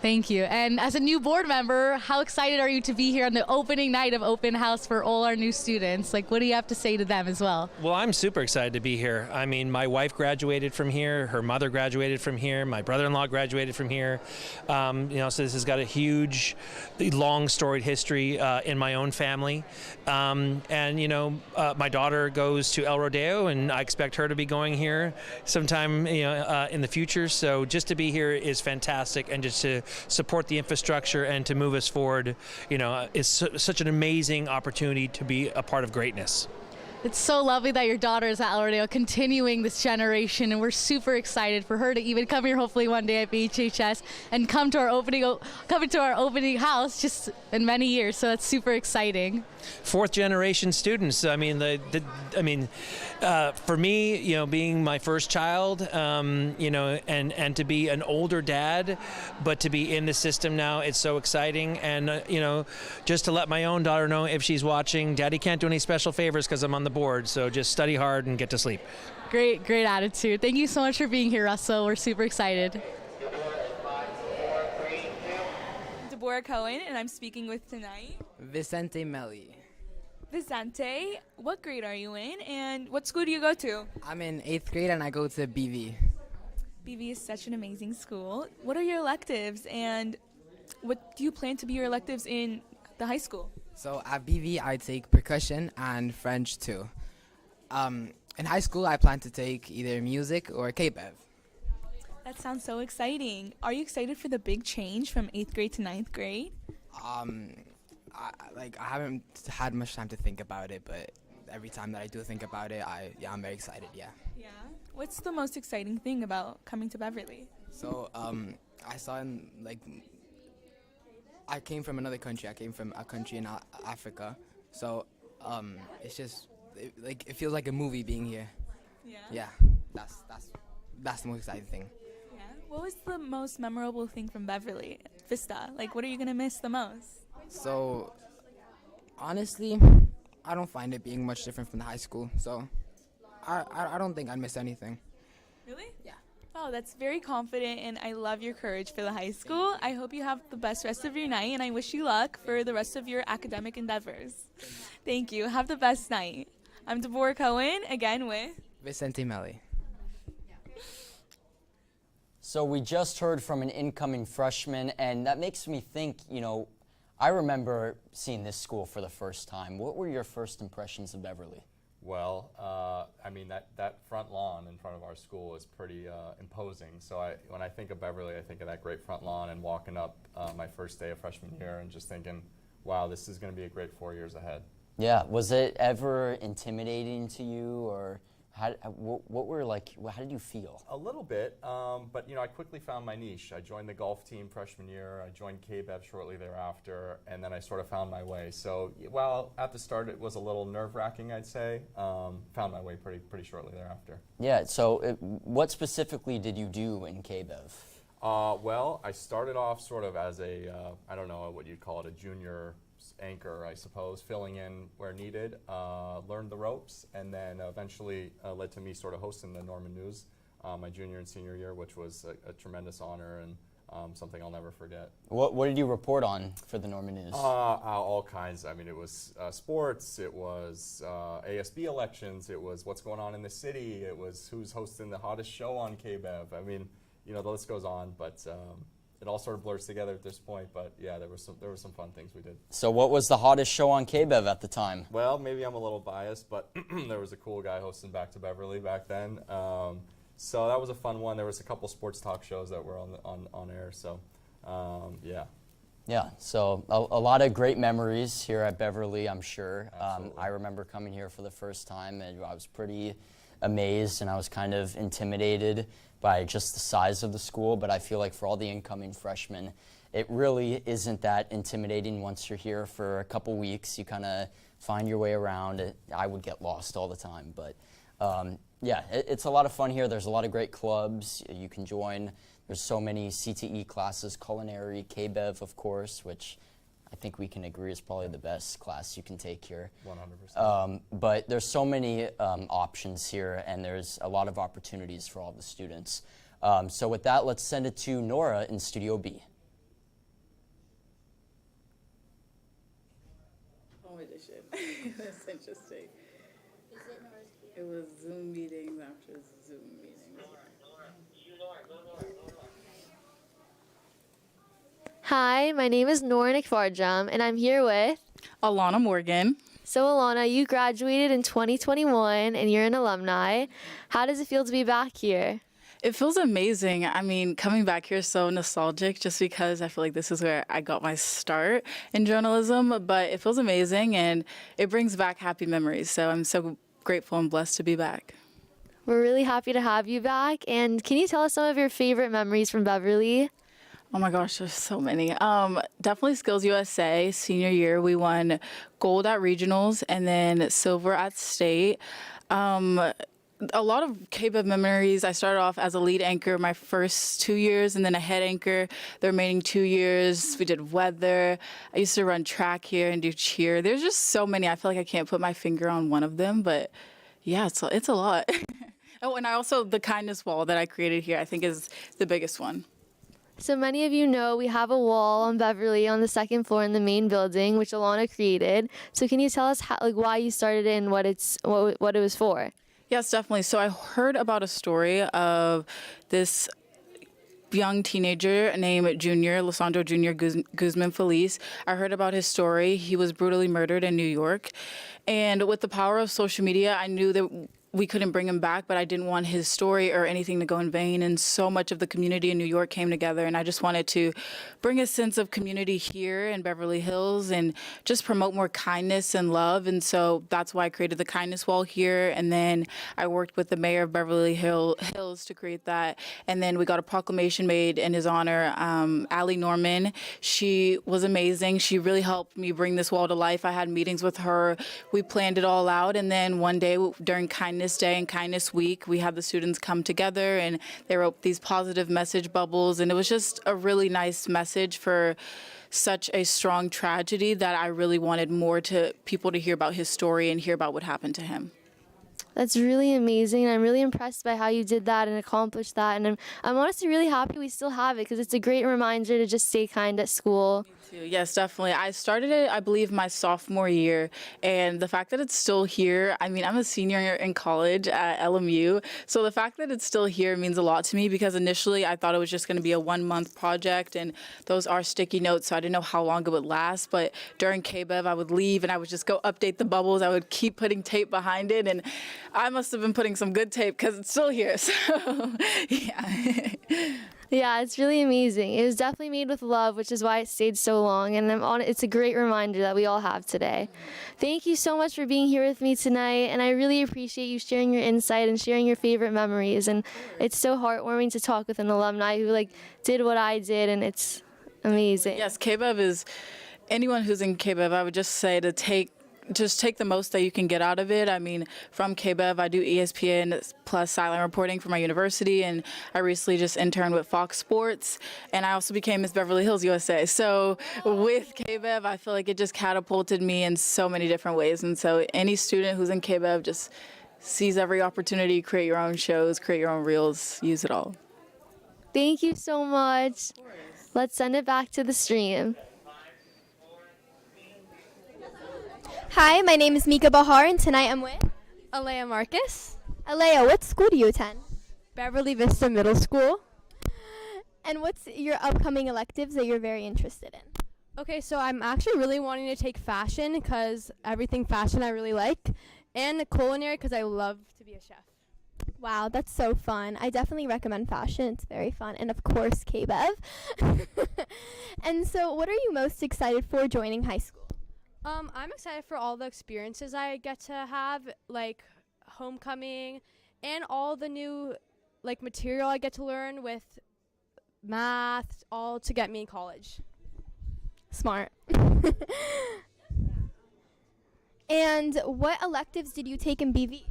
S14: thank you. And as a new board member, how excited are you to be here on the opening night of Open House for all our new students? What do you have to say to them as well?
S2: Well, I'm super excited to be here. I mean, my wife graduated from here, her mother graduated from here, my brother-in-law graduated from here. So this has got a huge, long storied history in my own family. My daughter goes to El Rodeo, and I expect her to be going here sometime in the future. So just to be here is fantastic, and just to support the infrastructure and to move us forward, is such an amazing opportunity to be a part of greatness.
S14: It's so lovely that your daughter is at Lauderdale continuing this generation, and we're super excited for her to even come here hopefully one day at BHHS and come to our opening house just in many years. So that's super exciting.
S2: Fourth generation students. I mean, for me, you know, being my first child, you know, and to be an older dad, but to be in the system now, it's so exciting. And you know, just to let my own daughter know, if she's watching, Daddy can't do any special favors because I'm on the board. So just study hard and get to sleep.
S14: Great attitude. Thank you so much for being here, Russell. We're super excited.
S12: Deborah Cohen, and I'm speaking with tonight
S4: Vicente Melli.
S12: Vicente, what grade are you in, and what school do you go to?
S4: I'm in 8th grade and I go to BV.
S12: BV is such an amazing school. What are your electives, and what do you plan to be your electives in the high school?
S4: So at BV I take percussion and French too. In high school I plan to take either music or KBEV.
S12: That sounds so exciting. Are you excited for the big change from 8th grade to 9th grade?
S4: I haven't had much time to think about it, but every time that I do think about it, I'm very excited, yeah.
S12: Yeah? What's the most exciting thing about coming to Beverly?
S4: So, I saw I came from another country. I came from a country in Africa. So, it's just, it feels like a movie being here.
S12: Yeah?
S4: Yeah, that's the most exciting thing.
S12: Yeah? What was the most memorable thing from Beverly Vista? Like, what are you going to miss the most?
S4: So, honestly, I don't find it being much different from the high school. So, I don't think I'd miss anything.
S12: Really?
S4: Yeah.
S12: Oh, that's very confident, and I love your courage for the high school. I hope you have the best rest of your night, and I wish you luck for the rest of your academic endeavors. Thank you. Have the best night. I'm Deborah Cohen, again with
S4: Vicente Melli.
S1: So we just heard from an incoming freshman, and that makes me think, you know, I remember seeing this school for the first time. What were your first impressions of Beverly?
S11: Well, I mean, that front lawn in front of our school is pretty imposing. So when I think of Beverly, I think of that great front lawn and walking up my first day of freshman year and just thinking, wow, this is going to be a great 4 years ahead.
S1: Yeah, was it ever intimidating to you, or how did you feel?
S11: A little bit, but you know, I quickly found my niche. I joined the golf team freshman year. I joined KBEV shortly thereafter, and then I sort of found my way. So, while at the start it was a little nerve-wracking, I'd say, found my way pretty shortly thereafter.
S1: Yeah. So, what specifically did you do in KBEV?
S11: Well, I started off sort of as a I don't know what you'd call it, a junior anchor, I suppose, filling in where needed, learned the ropes, and then eventually led to me sort of hosting the Norman News my junior and senior year, which was a tremendous honor and something I'll never forget.
S1: What did you report on for the Norman News?
S11: All kinds. I mean, it was sports, it was ASB elections, it was what's going on in the city, it was who's hosting the hottest show on KBEV. I mean, you know, the list goes on, but it all sort of blurs together at this point, but yeah, there were some fun things we did.
S1: So what was the hottest show on KBEV at the time?
S11: Well, maybe I'm a little biased, but there was a cool guy hosting Back to Beverly back then. So that was a fun one. There was a couple sports talk shows that were on air, so yeah.
S1: Yeah, so a lot of great memories here at Beverly, I'm sure. I remember coming here for the first time, and I was pretty amazed, and I was kind of intimidated by just the size of the school, but I feel like for all the incoming freshmen, it really isn't that intimidating once you're here for a couple weeks. You kind of find your way around. I would get lost all the time, but yeah, it's a lot of fun here. There's a lot of great clubs you can join. There's so many CTE classes, culinary, KBEV, of course, which I think we can agree is probably the best class you can take here.
S11: 100%.
S1: But there's so many options here, and there's a lot of opportunities for all the students. So with that, let's send it to Nora in Studio B.
S16: Oh, edition. That's interesting. It was Zoom meetings after Zoom meetings.
S5: Hi, my name is Nora Nikfarjam, and I'm here with
S16: Alana Morgan.
S5: So Alana, you graduated in 2021, and you're an alumni. How does it feel to be back here?
S16: It feels amazing. I mean, coming back here is so nostalgic just because I feel like this is where I got my start in journalism, but it feels amazing and it brings back happy memories. So I'm so grateful and blessed to be back.
S5: We're really happy to have you back. And can you tell us some of your favorite memories from Beverly?
S16: Oh my gosh, there's so many. Definitely Skills USA. Senior year, we won gold at regionals and then silver at state. A lot of KBEV memories. I started off as a lead anchor my first 2 years and then a head anchor the remaining 2 years. We did weather. I used to run track here and do cheer. There's just so many. I feel like I can't put my finger on one of them, but yeah, it's a lot. Oh, and I also, the kindness wall that I created here, I think is the biggest one.
S5: So many of you know we have a wall on Beverly on the second floor in the main building, which Alana created. So can you tell us how, why you started it and what it was for?
S16: Yes, definitely. So I heard about a story of this young teenager named Junior, Lysandro Junior Guzman Feliz. I heard about his story. He was brutally murdered in New York. And with the power of social media, I knew that we couldn't bring him back, but I didn't want his story or anything to go in vain. And so much of the community in New York came together, and I just wanted to bring a sense of community here in Beverly Hills and just promote more kindness and love. And so that's why I created the kindness wall here. And then I worked with the mayor of Beverly Hills to create that. And then we got a proclamation made in his honor. Allie Norman, she was amazing. She really helped me bring this wall to life. I had meetings with her. We planned it all out. And then one day during Kindness Day and Kindness Week, we had the students come together and they wrote these positive message bubbles, and it was just a really nice message for such a strong tragedy that I really wanted more people to hear about his story and hear about what happened to him.
S5: That's really amazing. I'm really impressed by how you did that and accomplished that. And I'm honestly really happy we still have it because it's a great reminder to just stay kind at school.
S16: Yes, definitely. I started it, I believe, my sophomore year, and the fact that it's still here, I mean, I'm a senior in college at LMU, so the fact that it's still here means a lot to me because initially I thought it was just going to be a 1-month project, and those are sticky notes, so I didn't know how long it would last, but during KBEV, I would leave and I would just go update the bubbles. I would keep putting tape behind it, and I must have been putting some good tape because it's still here, so yeah.
S5: Yeah, it's really amazing. It was definitely made with love, which is why it stayed so long. And it's a great reminder that we all have today. Thank you so much for being here with me tonight. And I really appreciate you sharing your insight and sharing your favorite memories. And it's so heartwarming to talk with an alumni who did what I did, and it's amazing.
S16: Yes, KBEV is, anyone who's in KBEV, I would just say to take the most that you can get out of it. I mean, from KBEV, I do ESPN plus silent reporting for my university, and I recently just interned with Fox Sports, and I also became Miss Beverly Hills USA. So with KBEV, I feel like it just catapulted me in so many different ways, and so any student who's in KBEV just seize every opportunity, create your own shows, create your own reels, use it all.
S5: Thank you so much. Let's send it back to the stream.
S7: Hi, my name is Mika Bahar, and tonight I'm with
S9: Alea Marcus.
S7: Alea. What school do you attend?
S9: Beverly Vista Middle School.
S7: And what's your upcoming electives that you're very interested in?
S9: Okay, so I'm actually really wanting to take fashion because everything fashion I really like, and culinary because I love to be a chef.
S7: Wow, that's so fun. I definitely recommend fashion. It's very fun. And of course, KBEV. And so what are you most excited for joining high school?
S9: I'm excited for all the experiences I get to have, like homecoming and all the new material I get to learn with math, all to get me in college.
S7: Smart. And what electives did you take in BV?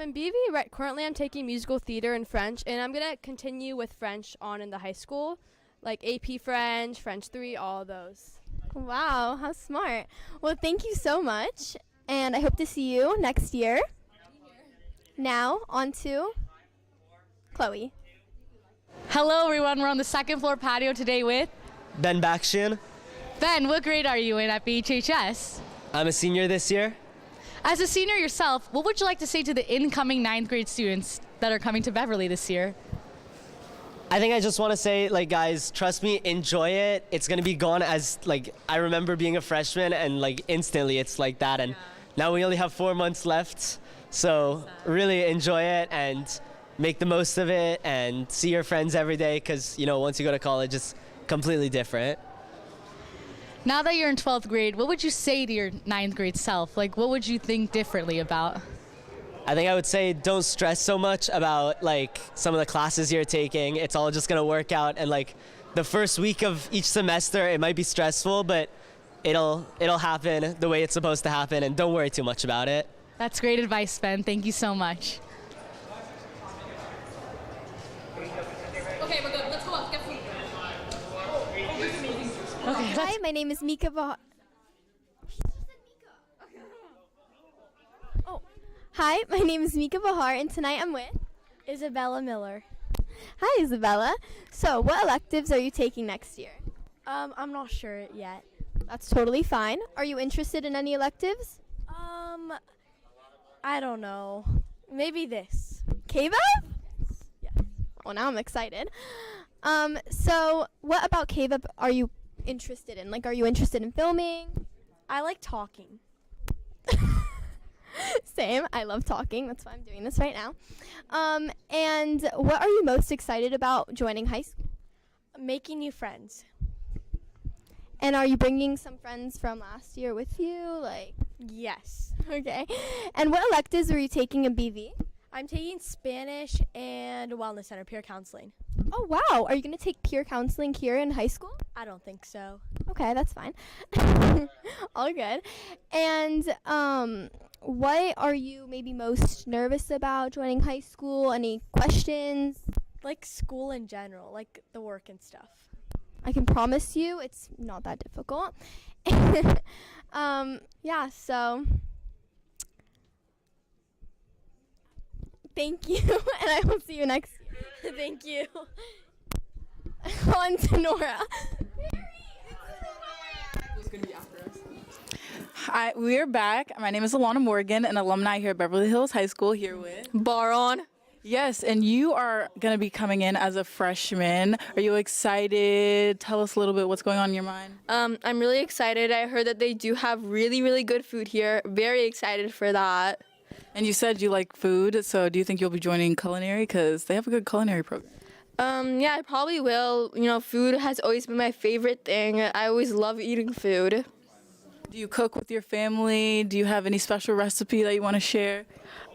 S9: In BV, currently I'm taking musical theater and French, and I'm going to continue with French on in the high school, like AP French, French 3, all of those.
S7: Wow, how smart. Well, thank you so much, and I hope to see you next year. Now, on to Chloe.
S14: Hello, everyone. We're on the second floor patio today with
S17: Ben Bakshian.
S14: Ben. What grade are you in at BHHS?
S17: I'm a senior this year.
S14: As a senior yourself, what would you like to say to the incoming 9th grade students that are coming to Beverly this year?
S17: I think I just want to say, guys, trust me, enjoy it. It's going to be gone as, I remember being a freshman and, instantly it's like that. And now we only have 4 months left. So really enjoy it and make the most of it and see your friends every day because, once you go to college, it's completely different.
S14: Now that you're in 12th grade, what would you say to your 9th grade self? What would you think differently about?
S17: I think I would say don't stress so much about like some of the classes you're taking. It's all just gonna work out, and like the first week of each semester, it might be stressful, but it'll happen the way it's supposed to happen, and don't worry too much about it.
S14: That's great advice, Ben. Thank you so much. Okay, we're good. Let's go up. Get food. Okay.
S7: Hi, my name is Mika Bahar. Oh, hi, my name is Mika Bahar, and tonight I'm with
S25: Isabella Miller.
S7: Hi, Isabella. So, what electives are you taking next year?
S25: I'm not sure yet.
S7: That's totally fine. Are you interested in any electives?
S25: I don't know. Maybe this.
S7: KBEV? Yeah. Oh, now I'm excited. So what about KBEV are you interested in? Like, are you interested in filming?
S25: I like talking.
S7: Same. I love talking. That's why I'm doing this right now. And what are you most excited about joining high school?
S25: Making new friends.
S7: And are you bringing some friends from last year with you? Like,
S25: Yes.
S7: okay. And what electives are you taking in BV?
S25: I'm taking Spanish and Wellness Center, peer counseling.
S7: Oh, wow. Are you going to take peer counseling here in high school?
S25: I don't think so.
S7: Okay, that's fine. All good. And what are you maybe most nervous about joining high school? Any questions?
S25: Like school in general, like the work and stuff.
S7: I can promise you it's not that difficult. Yeah, so thank you, and I will see you next year.
S25: Thank you.
S7: On to Nora.
S16: Hi, we're back. My name is Alana Morgan, an alumni here at Beverly Hills High School, here with
S18: Baron.
S16: Yes, and you are going to be coming in as a freshman. Are you excited? Tell us a little bit what's going on in your mind.
S18: I'm really excited. I heard that they do have really, really good food here. Very excited for that.
S16: And you said you like food, so do you think you'll be joining culinary? Because they have a good culinary program.
S18: Yeah, I probably will. You know, food has always been my favorite thing. I always love eating food.
S16: Do you cook with your family? Do you have any special recipe that you want to share?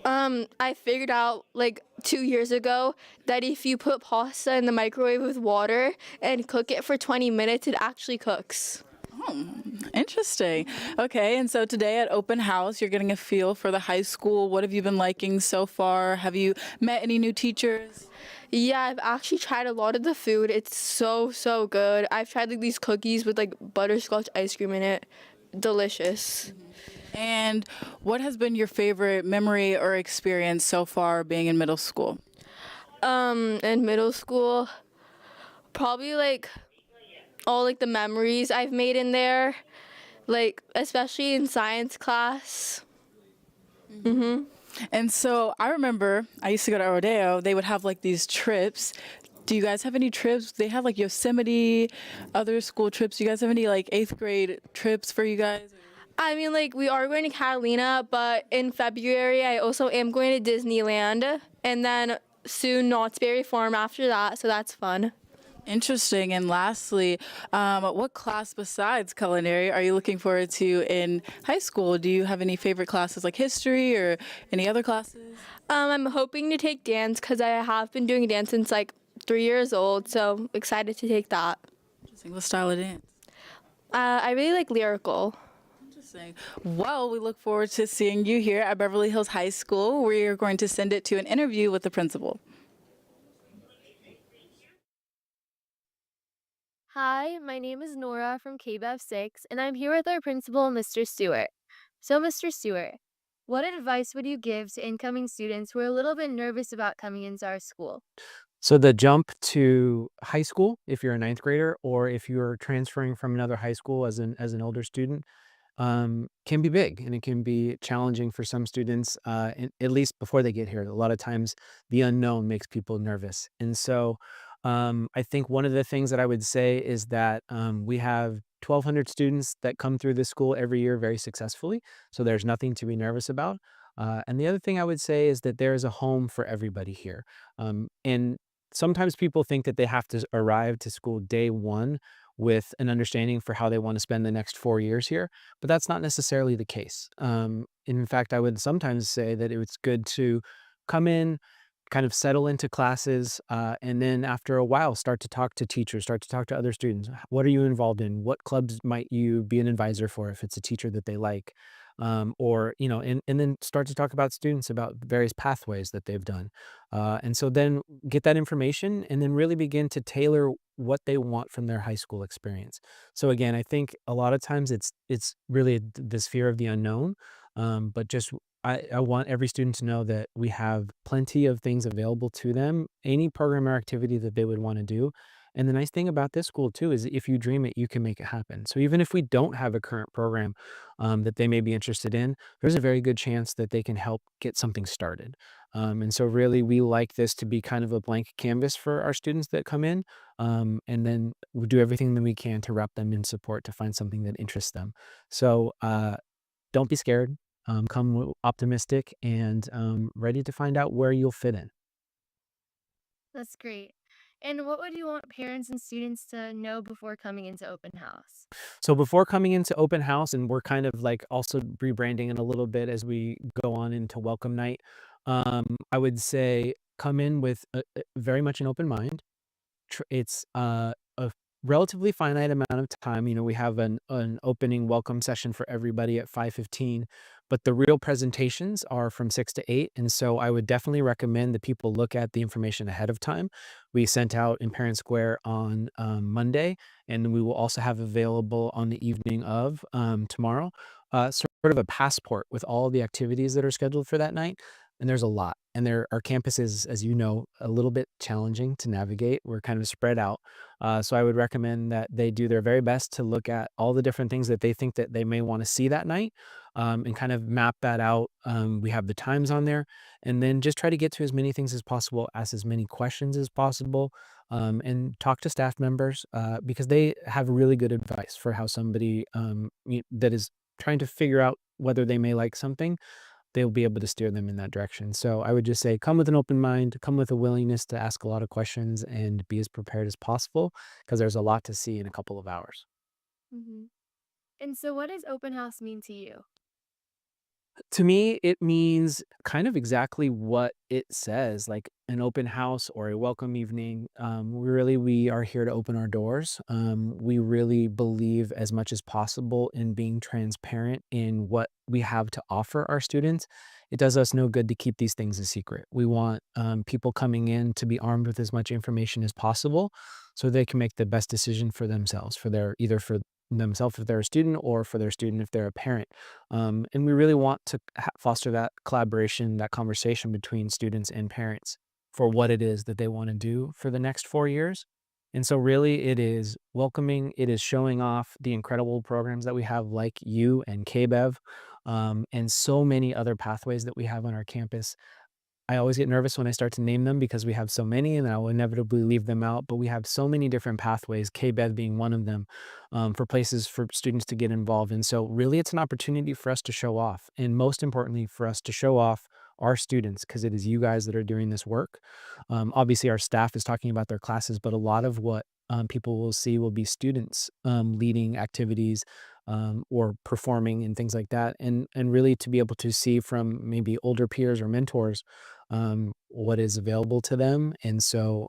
S18: I figured out like 2 years ago that if you put pasta in the microwave with water and cook it for 20 minutes, it actually cooks.
S16: Oh, interesting. Okay, and so today at Open House, you're getting a feel for the high school. What have you been liking so far? Have you met any new teachers?
S18: Yeah, I've actually tried a lot of the food. It's so, so good. I've tried like these cookies with like butterscotch ice cream in it. Delicious.
S16: And what has been your favorite memory or experience so far being in middle school?
S18: In middle school, probably like all like the memories I've made in there, like especially in science class. Mhm.
S16: And so I remember I used to go to Rodeo. They would have like these trips. Do you guys have any trips? They have like Yosemite, other school trips. Do you guys have any like 8th grade trips for you guys?
S18: I mean, like, we are going to Catalina, but in February, I also am going to Disneyland, and then soon Knott's Berry Farm after that, so that's fun.
S16: Interesting. And lastly, what class besides culinary are you looking forward to in high school? Do you have any favorite classes like history or any other classes?
S18: I'm hoping to take dance because I have been doing dance since like 3 years old, so excited to take that.
S16: Interesting. What style of dance?
S18: I really like lyrical.
S16: Interesting. Well, we look forward to seeing you here at Beverly Hills High School. We are going to send it to an interview with the principal.
S5: Hi, my name is Nora from KBEV 6, and I'm here with our principal, Mr. Stewart. So, Mr. Stewart, what advice would you give to incoming students who are a little bit nervous about coming into our school?
S19: So the jump to high school, if you're a ninth grader, or if you're transferring from another high school as an older student, can be big, and it can be challenging for some students, at least before they get here. A lot of times, the unknown makes people nervous, and so I think one of the things that I would say is that we have 1,200 students that come through this school every year very successfully, so there's nothing to be nervous about. And the other thing I would say is that there is a home for everybody here. And sometimes people think that they have to arrive to school day one with an understanding for how they want to spend the next 4 years here, but that's not necessarily the case. In fact, I would sometimes say that it's good to come in, kind of settle into classes, and then after a while start to talk to teachers, start to talk to other students. What are you involved in? What clubs might you be an advisor for if it's a teacher that they like? Or, and then start to talk about students about various pathways that they've done. And so then get that information and then really begin to tailor what they want from their high school experience. So again, I think a lot of times it's really this fear of the unknown, but just I want every student to know that we have plenty of things available to them, any program or activity that they would want to do. And the nice thing about this school too is if you dream it, you can make it happen. So even if we don't have a current program that they may be interested in, there's a very good chance that they can help get something started. And so really we like this to be kind of a blank canvas for our students that come in. And then we do everything that we can to wrap them in support to find something that interests them. So don't be scared. Come optimistic and ready to find out where you'll fit in.
S5: That's great. And what would you want parents and students to know before coming into open house?
S19: So before coming into open house, and we're kind of like also rebranding it a little bit as we go on into welcome night, I would say come in with very much an open mind. It's a relatively finite amount of time. We have an opening welcome session for everybody at 5:15, but the real presentations are from 6 to 8. And so I would definitely recommend that people look at the information ahead of time. We sent out in Parent Square on Monday, and we will also have available on the evening of tomorrow, sort of a passport with all the activities that are scheduled for that night. And there's a lot. And our campus is, as you know, a little bit challenging to navigate. We're kind of spread out. So I would recommend that they do their very best to look at all the different things that they think that they may want to see that night, and kind of map that out. We have the times on there, and then just try to get to as many things as possible, ask as many questions as possible, and talk to staff members because they have really good advice for how somebody that is trying to figure out whether they may like something, they'll be able to steer them in that direction. So I would just say come with an open mind, come with a willingness to ask a lot of questions and be as prepared as possible because there's a lot to see in a couple of hours.
S5: Hmm. And so, what does open house mean to you?
S19: To me, it means kind of exactly what it says, like an open house or a welcome evening. We are here to open our doors. We really believe as much as possible in being transparent in what we have to offer our students. It does us no good to keep these things a secret. We want people coming in to be armed with as much information as possible so they can make the best decision for themselves, for themselves if they're a student or for their student if they're a parent. And we really want to foster that collaboration, that conversation between students and parents for what it is that they want to do for the next 4 years. And so really it is welcoming, it is showing off the incredible programs that we have like you and KBEV, and so many other pathways that we have on our campus. I always get nervous when I start to name them because we have so many and I will inevitably leave them out, but we have so many different pathways, KBEV being one of them, for places for students to get involved. And so really it's an opportunity for us to show off, and most importantly for us to show off our students because it is you guys that are doing this work. Obviously our staff is talking about their classes, but a lot of what people will see will be students leading activities, or performing and things like that. And really to be able to see from maybe older peers or mentors what is available to them. And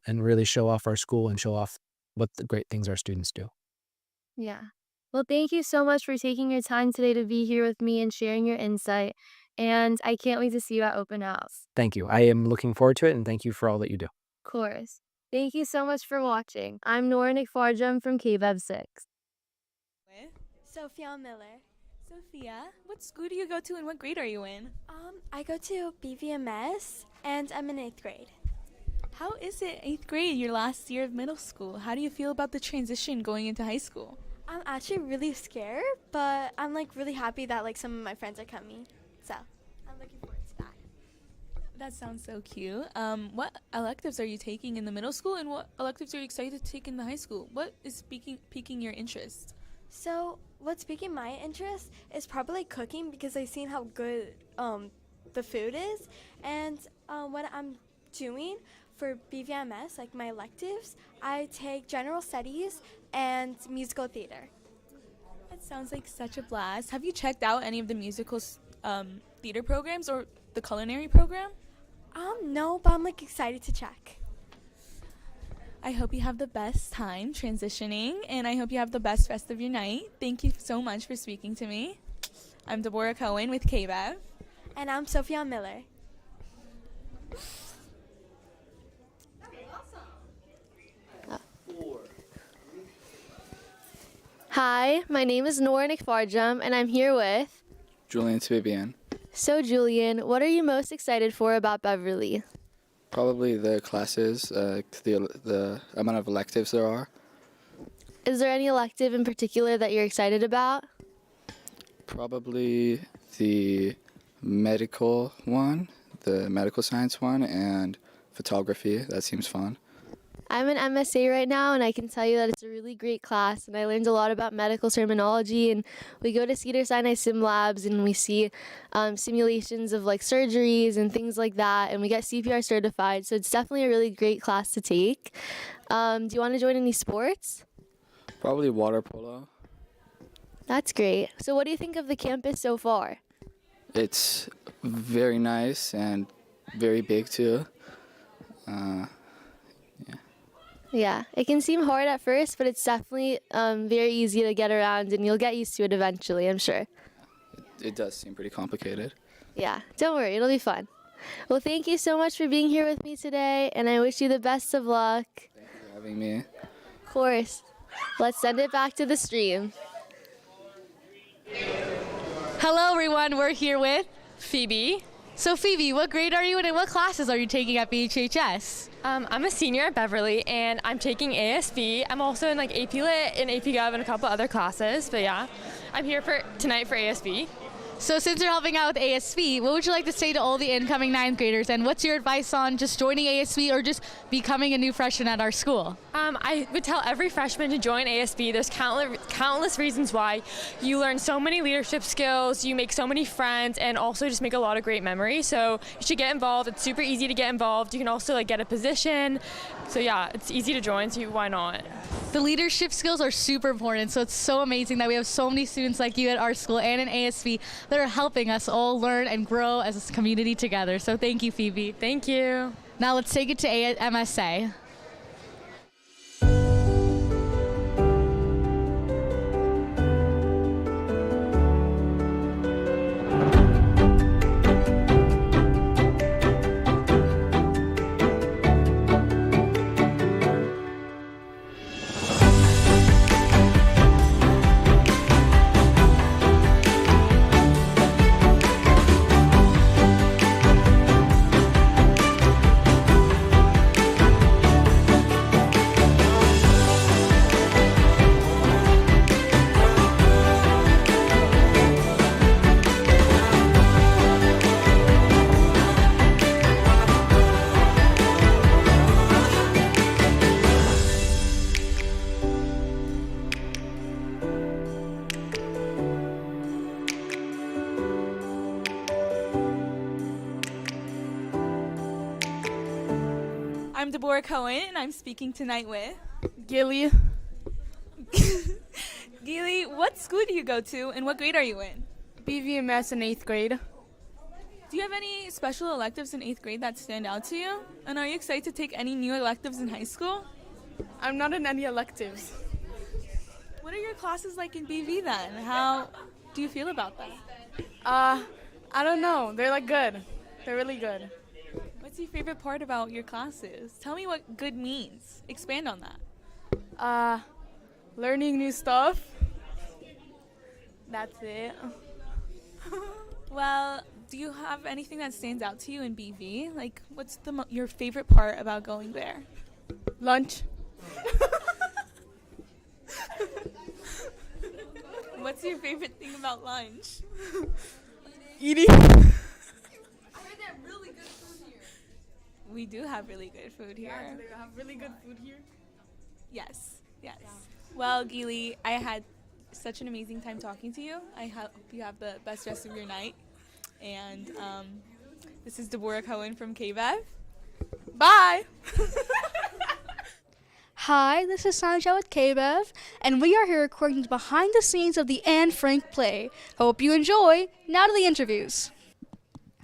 S19: really show off our school and show off what the great things our students do.
S5: Yeah. Well, thank you so much for taking your time today to be here with me and sharing your insight. And I can't wait to see you at open house.
S19: Thank you. I am looking forward to it, and thank you for all that you do.
S5: Of course. Thank you so much for watching. I'm Nora Nickfarjum from KBEV 6.
S12: Sophia Miller. Sophia, what school do you go to and what grade are you in?
S20: I go to BVMS and I'm in 8th grade.
S12: How is it 8th grade, your last year of middle school? How do you feel about the transition going into high school?
S20: I'm actually really scared, but I'm really happy that some of my friends are coming. So I'm looking forward to that.
S12: That sounds so cute. What electives are you taking in the middle school and what electives are you excited to take in the high school? What is piquing your interest?
S20: So what's piquing my interest is probably cooking because I've seen how good the food is. And what I'm doing for BVMS, like my electives, I take general studies and musical theater.
S12: That sounds like such a blast. Have you checked out any of the musical theater programs or the culinary program?
S20: No, but I'm like excited to check.
S12: I hope you have the best time transitioning, and I hope you have the best rest of your night. Thank you so much for speaking to me. I'm Deborah Cohen with KBEV.
S20: And I'm Sophia Miller.
S5: Hi, my name is Nora Nikfarjam, and I'm here with
S8: Julian Tbibian.
S5: So Julian, what are you most excited for about Beverly?
S8: Probably the classes, the amount of electives there are.
S5: Is there any elective in particular that you're excited about?
S8: Probably the medical one, the medical science one, and photography. That seems fun.
S5: I'm an MSA right now, and I can tell you that it's a really great class, and I learned a lot about medical terminology, and we go to Cedars-Sinai Sim Labs, and we see simulations of like surgeries and things like that, and we get CPR certified, so it's definitely a really great class to take. Do you want to join any sports?
S8: Probably water polo.
S5: That's great. So what do you think of the campus so far?
S8: It's very nice and very big too.
S5: Yeah, it can seem hard at first, but it's definitely very easy to get around, and you'll get used to it eventually, I'm sure.
S8: It does seem pretty complicated.
S5: Yeah, don't worry, it'll be fun. Well, thank you so much for being here with me today, and I wish you the best of luck.
S8: Thank you for having me.
S5: Of course. Let's send it back to the stream.
S14: Hello, everyone. We're here with Phoebe. So, Phoebe, what grade are you in, and what classes are you taking at BHHS?
S21: I'm a senior at Beverly, and I'm taking ASB. I'm also in like AP Lit and AP Gov and a couple other classes, but yeah, I'm here tonight for ASB.
S14: So since you're helping out with ASB, what would you like to say to all the incoming 9th graders, and what's your advice on just joining ASB or just becoming a new freshman at our school?
S21: I would tell every freshman to join ASB. There's countless reasons why. You learn so many leadership skills, you make so many friends, and also just make a lot of great memories. So you should get involved. It's super easy to get involved. You can also like get a position. So yeah, it's easy to join, so why not?
S14: The leadership skills are super important, so it's so amazing that we have so many students like you at our school and in ASB that are helping us all learn and grow as a community together. So thank you, Phoebe.
S21: Thank you.
S14: Now let's take it to MSA.
S12: I'm Deborah Cohen, and I'm speaking tonight with
S9: Gilly.
S12: Gilly, what school do you go to, and what grade are you in?
S9: BVMS in 8th grade.
S12: Do you have any special electives in 8th grade that stand out to you? And are you excited to take any new electives in high school?
S9: I'm not in any electives.
S12: What are your classes like in BV then? How do you feel about that?
S9: I don't know. They're like good. They're really good.
S12: What's your favorite part about your classes? Tell me what good means. Expand on that.
S9: Learning new stuff. That's it.
S12: Well, do you have anything that stands out to you in BV? Like, what's your favorite part about going there?
S9: Lunch.
S12: What's your favorite thing about lunch?
S9: Eating.
S12: We do have really good food here.
S9: Yeah, do they have really good food here?
S12: Yes, yes. Yeah. Well, Gili, I had such an amazing time talking to you. I hope you have the best rest of your night. And this is Deborah Cohen from KBEV. Bye.
S6: Hi, this is Sanja with KBEV, and we are here recording behind the scenes of the Anne Frank play. Hope you enjoy. Now to the interviews.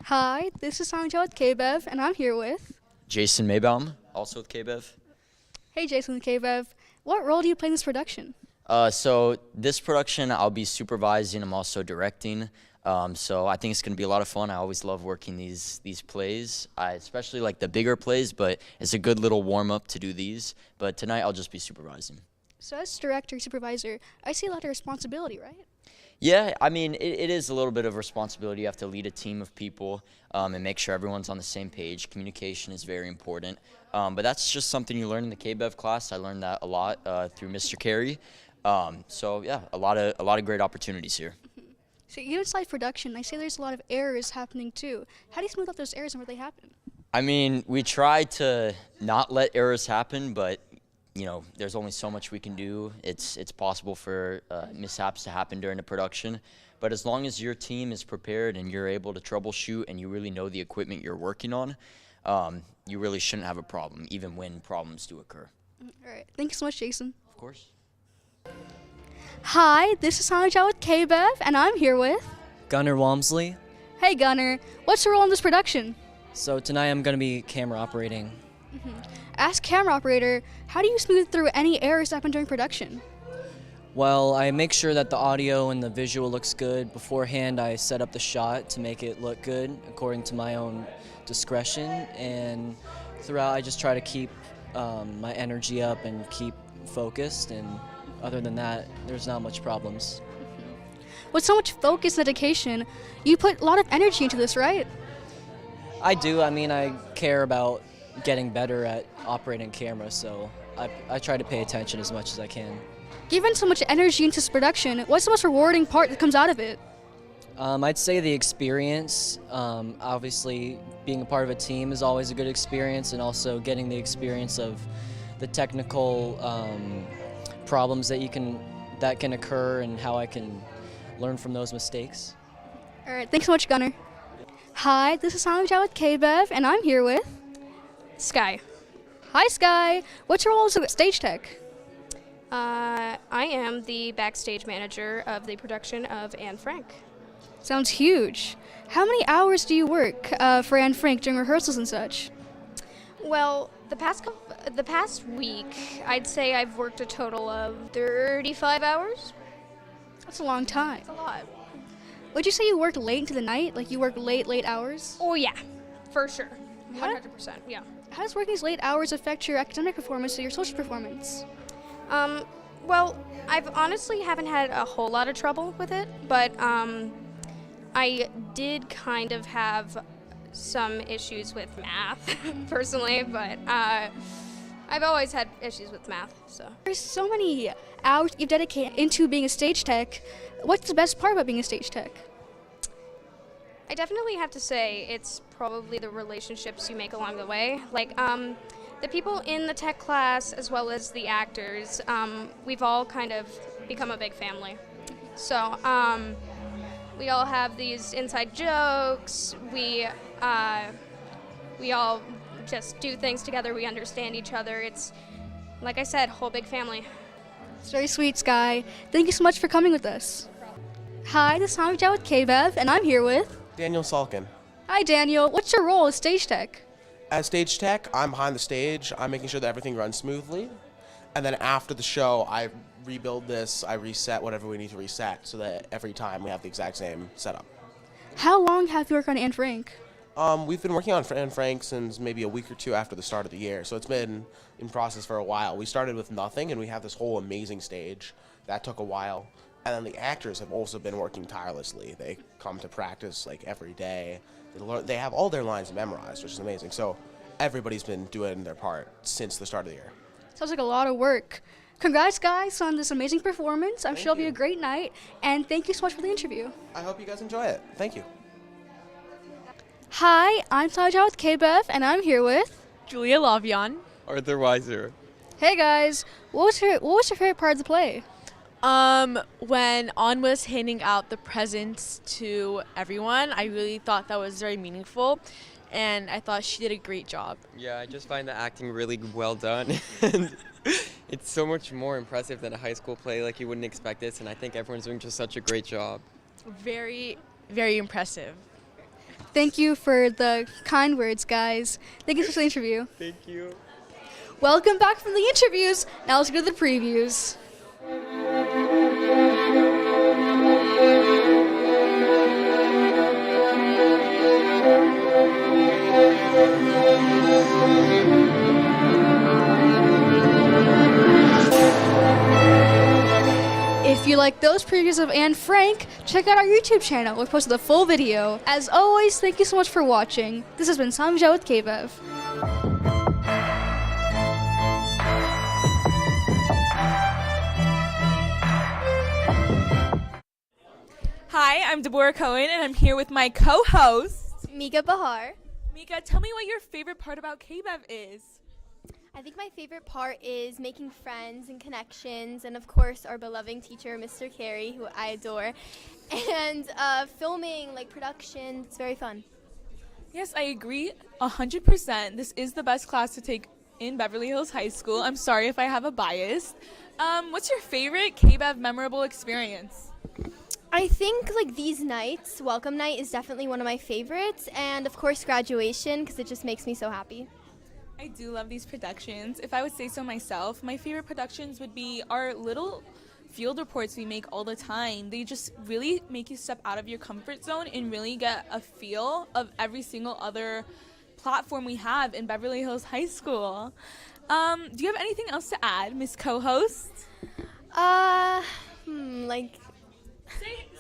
S6: Hi, this is Sanja with KBEV, and I'm here with
S1: Jason Maybaum, also with KBEV.
S6: Hey, Jason with KBEV. What role do you play in this production?
S1: So this production, I'll be supervising. I'm also directing. So I think it's going to be a lot of fun. I always love working these plays. I especially like the bigger plays, but it's a good little warm-up to do these. But tonight, I'll just be supervising.
S6: So as director, supervisor, I see a lot of responsibility, right?
S1: Yeah, I mean, it is a little bit of responsibility. You have to lead a team of people and make sure everyone's on the same page. Communication is very important. But that's just something you learn in the KBEV class. I learned that a lot through Mr. Carey. So yeah, a lot of great opportunities here.
S6: So you inside production, I see there's a lot of errors happening too. How do you smooth out those errors and where they happen?
S1: I mean, we try to not let errors happen, but you know, there's only so much we can do. It's possible for mishaps to happen during the production, but as long as your team is prepared and you're able to troubleshoot and you really know the equipment you're working on, you really shouldn't have a problem, even when problems do occur.
S6: All right. Thank you so much, Jason.
S1: Of course.
S6: Hi, this is Hanja with KBEV, and I'm here with
S10: Gunnar Walmsley.
S6: Hey, Gunnar. What's your role in this production?
S10: So tonight I'm going to be camera operating.
S6: As camera operator, how do you smooth through any errors that happen during production?
S10: Well, I make sure that the audio and the visual looks good. Beforehand, I set up the shot to make it look good according to my own discretion. And throughout, I just try to keep my energy up and keep focused. And other than that, there's not much problems.
S6: With so much focus and dedication, you put a lot of energy into this, right?
S10: I do. I mean, I care about getting better at operating camera, so I try to pay attention as much as I can.
S6: Given so much energy into this production, what's the most rewarding part that comes out of it?
S10: I'd say the experience. Obviously, being a part of a team is always a good experience, and also getting the experience of the technical problems that can occur and how I can learn from those mistakes.
S6: All right, thanks so much, Gunnar. Hi, this is Hanja with KBEV, and I'm here with
S22: Sky.
S6: Hi, Sky. What's your role as a stage tech?
S22: I am the backstage manager of the production of Anne Frank.
S6: Sounds huge. How many hours do you work for Anne Frank during rehearsals and such?
S22: Well, the past week, I'd say I've worked a total of 35 hours.
S6: That's a long time.
S22: That's a lot.
S6: Would you say you worked late into the night? Like you work late hours?
S22: Oh yeah, for sure. 100%, yeah.
S6: How does working these late hours affect your academic performance or your social performance?
S22: Well, I've honestly haven't had a whole lot of trouble with it, but I did kind of have some issues with math, personally, but I've always had issues with math, so.
S6: There's so many hours you've dedicated into being a stage tech. What's the best part about being a stage tech?
S22: I definitely have to say it's probably the relationships you make along the way. Like, the people in the tech class as well as the actors, we've all kind of become a big family. So, we all have these inside jokes, we all just do things together, we understand each other. It's, like I said, whole big family.
S6: It's very sweet, Sky. Thank you so much for coming with us. Hi, this is Hanja with KBEV, and I'm here with
S23: Daniel Salkin.
S6: Hi, Daniel. What's your role as stage tech?
S23: As stage tech, I'm behind the stage. I'm making sure that everything runs smoothly. And then after the show, I rebuild this, I reset whatever we need to reset so that every time we have the exact same setup.
S6: How long have you worked on Anne Frank?
S23: We've been working on Anne Frank since maybe a week or two after the start of the year, so it's been in process for a while. We started with nothing, and we have this whole amazing stage. That took a while. And then the actors have also been working tirelessly. They come to practice like every day. They have all their lines memorized, which is amazing. So everybody's been doing their part since the start of the year.
S6: Sounds like a lot of work. Congrats, guys, on this amazing performance. I'm sure it'll be a great night. And thank you so much for the interview.
S23: I hope you guys enjoy it. Thank you.
S6: Hi, I'm Taja with KBEV, and I'm here with
S24: Julia Lavion.
S26: Arthur Weiser.
S6: Hey, guys. What was your favorite part of the play?
S24: When An was handing out the presents to everyone, I really thought that was very meaningful. and I thought she did a great job.
S2: Yeah, I just find the acting really well done. And it's so much more impressive than a high school play. Like, you wouldn't expect this, and I think everyone's doing just such a great job.
S24: Very, very impressive.
S6: Thank you for the kind words, guys. Thank you for the interview.
S2: Thank you.
S6: Welcome back from the interviews. Now let's go to the previews. If you like those previews of Anne Frank, check out our YouTube channel. We posted the full video. As always, thank you so much for watching. This has been Samja with KBEV.
S12: Hi, I'm Deborah Cohen, and I'm here with my co-host,
S7: Mika Bahar.
S12: Mika, tell me what your favorite part about KBEV is.
S7: I think my favorite part is making friends and connections, and of course our beloved teacher, Mr. Carey, who I adore, and filming, like production. It's very fun.
S12: Yes, I agree 100%. This is the best class to take in Beverly Hills High School. I'm sorry if I have a bias. What's your favorite KBEV memorable experience?
S7: I think like these nights, welcome night is definitely one of my favorites, and of course graduation, because it just makes me so happy.
S12: I do love these productions. If I would say so myself, my favorite productions would be our little field reports we make all the time. They just really make you step out of your comfort zone and really get a feel of every single other platform we have in Beverly Hills High School. Do you have anything else to add, Miss Co-host?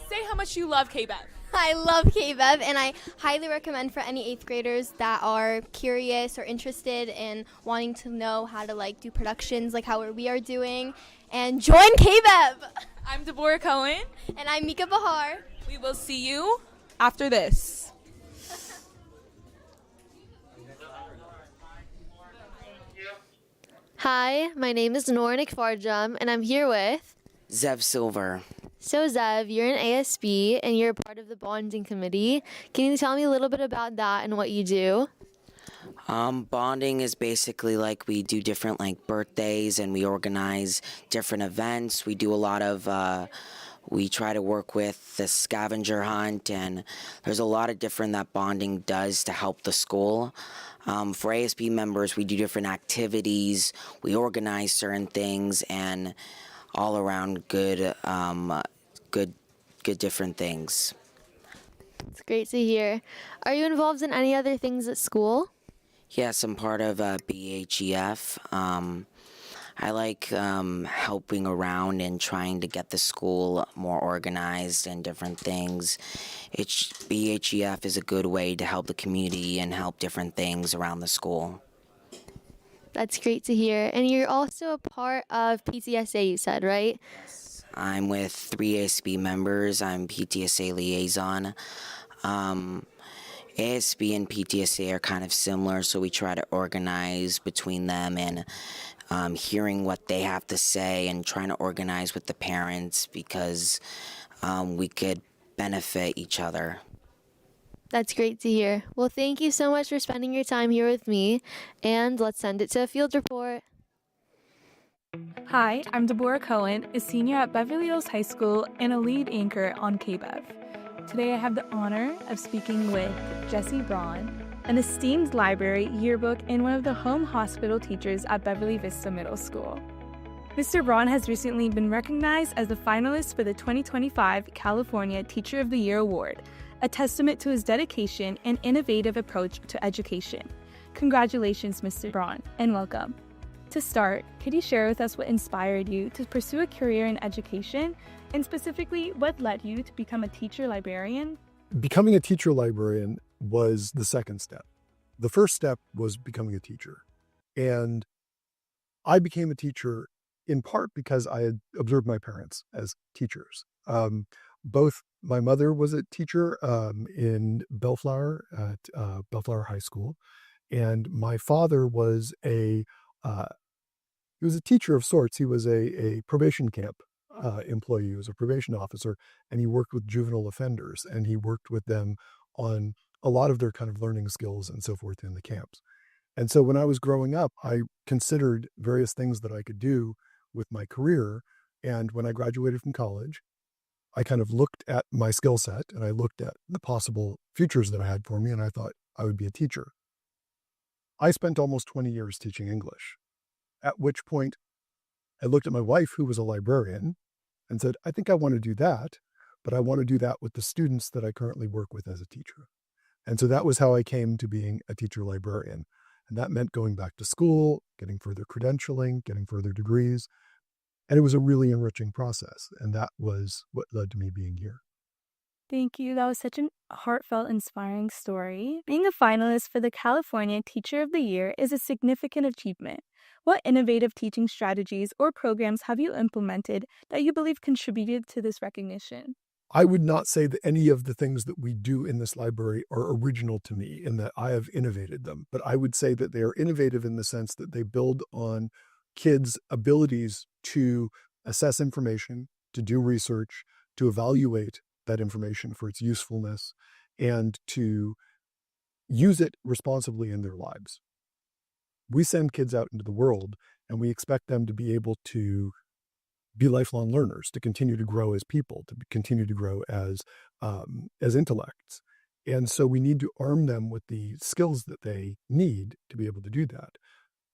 S12: Say how much you love KBEV.
S7: I love KBEV, and I highly recommend for any 8th graders that are curious or interested in wanting to know how to like do productions like how we are doing, and join KBEV.
S12: I'm Deborah Cohen.
S7: And I'm Mika Bahar.
S12: We will see you after this.
S5: Hi, my name is Noranik Farjam, and I'm here with
S3: Zev Silver.
S5: So Zev, you're an ASB and you're a part of the bonding committee. Can you tell me a little bit about that and what you do?
S3: Bonding is basically like we do different like birthdays and we organize different events. We do a lot of, we try to work with the scavenger hunt, and there's a lot of different that bonding does to help the school. For ASB members, we do different activities, we organize certain things, and all around good, good different things.
S5: It's great to hear. Are you involved in any other things at school?
S3: Yes, I'm part of BHEF. I like helping around and trying to get the school more organized and different things. BHEF is a good way to help the community and help different things around the school.
S5: That's great to hear. And you're also a part of PTSA, you said, right?
S3: I'm with 3 ASB members. I'm PTSA liaison. ASB and PTSA are kind of similar, so we try to organize between them and hearing what they have to say and trying to organize with the parents because we could benefit each other.
S5: That's great to hear. Well, thank you so much for spending your time here with me, and let's send it to a field report.
S4: Hi, I'm Deborah Cohen, a senior at Beverly Hills High School and a lead anchor on KBEV. Today I have the honor of speaking with Jesse Braun, an esteemed library, yearbook, and one of the home hospital teachers at Beverly Vista Middle School. Mr. Braun has recently been recognized as the finalist for the 2025 California Teacher of the Year Award, a testament to his dedication and innovative approach to education. Congratulations, Mr. Braun, and welcome. To start, could you share with us what inspired you to pursue a career in education, and specifically what led you to become a teacher librarian?
S13: Becoming a teacher librarian was the second step. The first step was becoming a teacher. And I became a teacher in part because I had observed my parents as teachers. Both my mother was a teacher in Bellflower at Bellflower High School, and my father was he was a teacher of sorts. He was a probation camp employee. He was a probation officer, and he worked with juvenile offenders, and he worked with them on a lot of their kind of learning skills and so forth in the camps. And so when I was growing up, I considered various things that I could do with my career. And when I graduated from college, I kind of looked at my skill set and I looked at the possible futures that I had for me, and I thought I would be a teacher. I spent almost 20 years teaching English, at which point I looked at my wife, who was a librarian, and said, I think I want to do that, but I want to do that with the students that I currently work with as a teacher. And so that was how I came to being a teacher librarian. And that meant going back to school, getting further credentialing, getting further degrees. And it was a really enriching process. And that was what led to me being here.
S4: Thank you. That was such a heartfelt, inspiring story. Being a finalist for the California Teacher of the Year is a significant achievement. What innovative teaching strategies or programs have you implemented that you believe contributed to this recognition?
S13: I would not say that any of the things that we do in this library are original to me in that I have innovated them, but I would say that they are innovative in the sense that they build on kids' abilities to assess information, to do research, to evaluate that information for its usefulness, and to use it responsibly in their lives. We send kids out into the world and we expect them to be able to be lifelong learners, to continue to grow as people, to continue to grow as intellects. And so we need to arm them with the skills that they need to be able to do that.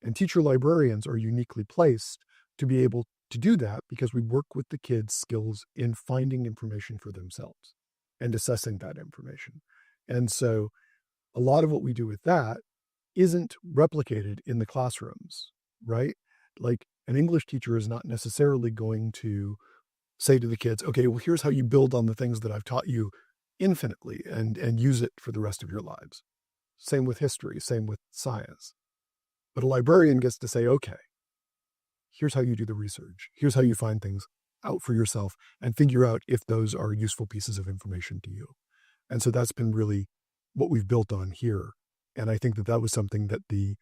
S13: And teacher librarians are uniquely placed to be able to do that because we work with the kids' skills in finding information for themselves and assessing that information. And so a lot of what we do with that isn't replicated in the classrooms, right? Like an English teacher is not necessarily going to say to the kids, okay, well, here's how you build on the things that I've taught you infinitely and use it for the rest of your lives. Same with history, same with science. But a librarian gets to say, okay, here's how you do the research. Here's how you find things out for yourself and figure out if those are useful pieces of information to you. And so that's been really what we've built on here. And I think that that was something that the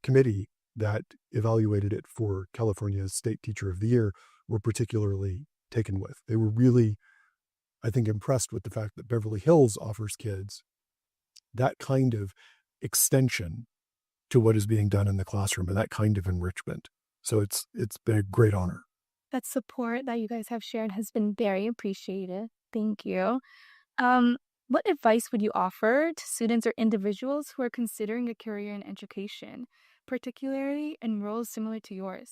S13: committee that evaluated it for California's State Teacher of the Year were particularly taken with. They were really, I think, impressed with the fact that Beverly Hills offers kids that kind of extension to what is being done in the classroom and that kind of enrichment. So it's been a great honor.
S4: That support that you guys have shared has been very appreciated. Thank you. What advice would you offer to students or individuals who are considering a career in education, particularly in roles similar to yours?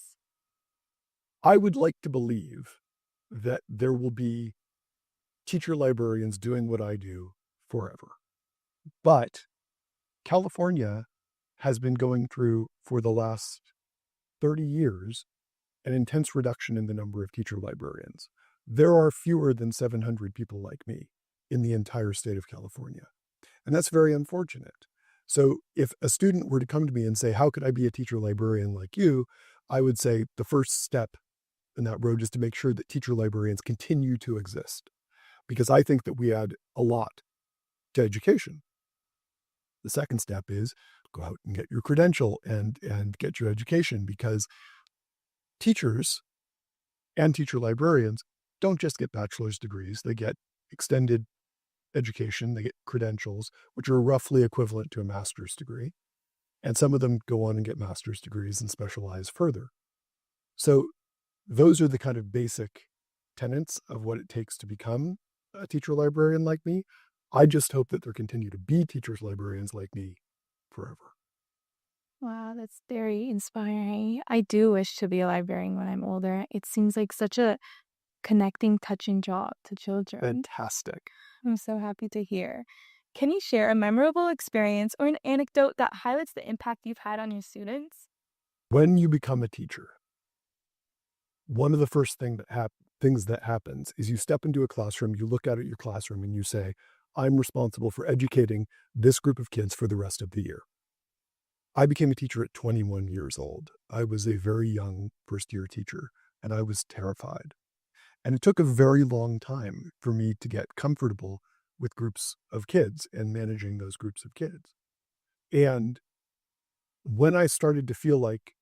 S13: I would like to believe that there will be teacher librarians doing what I do forever. But California has been going through, for the last 30 years, an intense reduction in the number of teacher librarians. There are fewer than 700 people like me in the entire state of California. And that's very unfortunate. So if a student were to come to me and say, how could I be a teacher librarian like you? I would say the first step in that road is to make sure that teacher librarians continue to exist, because I think that we add a lot to education. The second step is go out and get your credential and get your education, because teachers and teacher librarians don't just get bachelor's degrees, they get extended education, they get credentials, which are roughly equivalent to a master's degree. And some of them go on and get master's degrees and specialize further. So those are the kind of basic tenets of what it takes to become a teacher librarian like me. I just hope that there continue to be teachers librarians like me forever.
S4: Wow, that's very inspiring. I do wish to be a librarian when I'm older. It seems like such a connecting, touching job to children.
S13: Fantastic.
S4: I'm so happy to hear. Can you share a memorable experience or an anecdote that highlights the impact you've had on your students?
S13: When you become a teacher, one of the first things that happens is you step into a classroom, you look out at your classroom and you say, I'm responsible for educating this group of kids for the rest of the year. I became a teacher at 21 years old. I was a very young first-year teacher, and I was terrified. And it took a very long time for me to get comfortable with groups of kids and managing those groups of kids. And when I started to feel like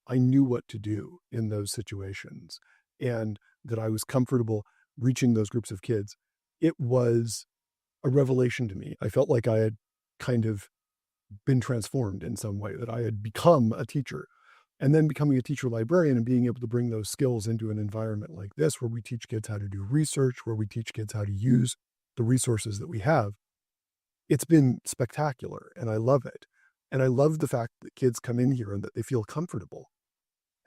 S13: I knew what to do in those situations and that I was comfortable reaching those groups of kids, it was a revelation to me. I felt like I had kind of been transformed in some way, that I had become a teacher. And then becoming a teacher librarian and being able to bring those skills into an environment like this, where we teach kids how to do research, where we teach kids how to use the resources that we have, it's been spectacular, and I love it. And I love the fact that kids come in here and that they feel comfortable,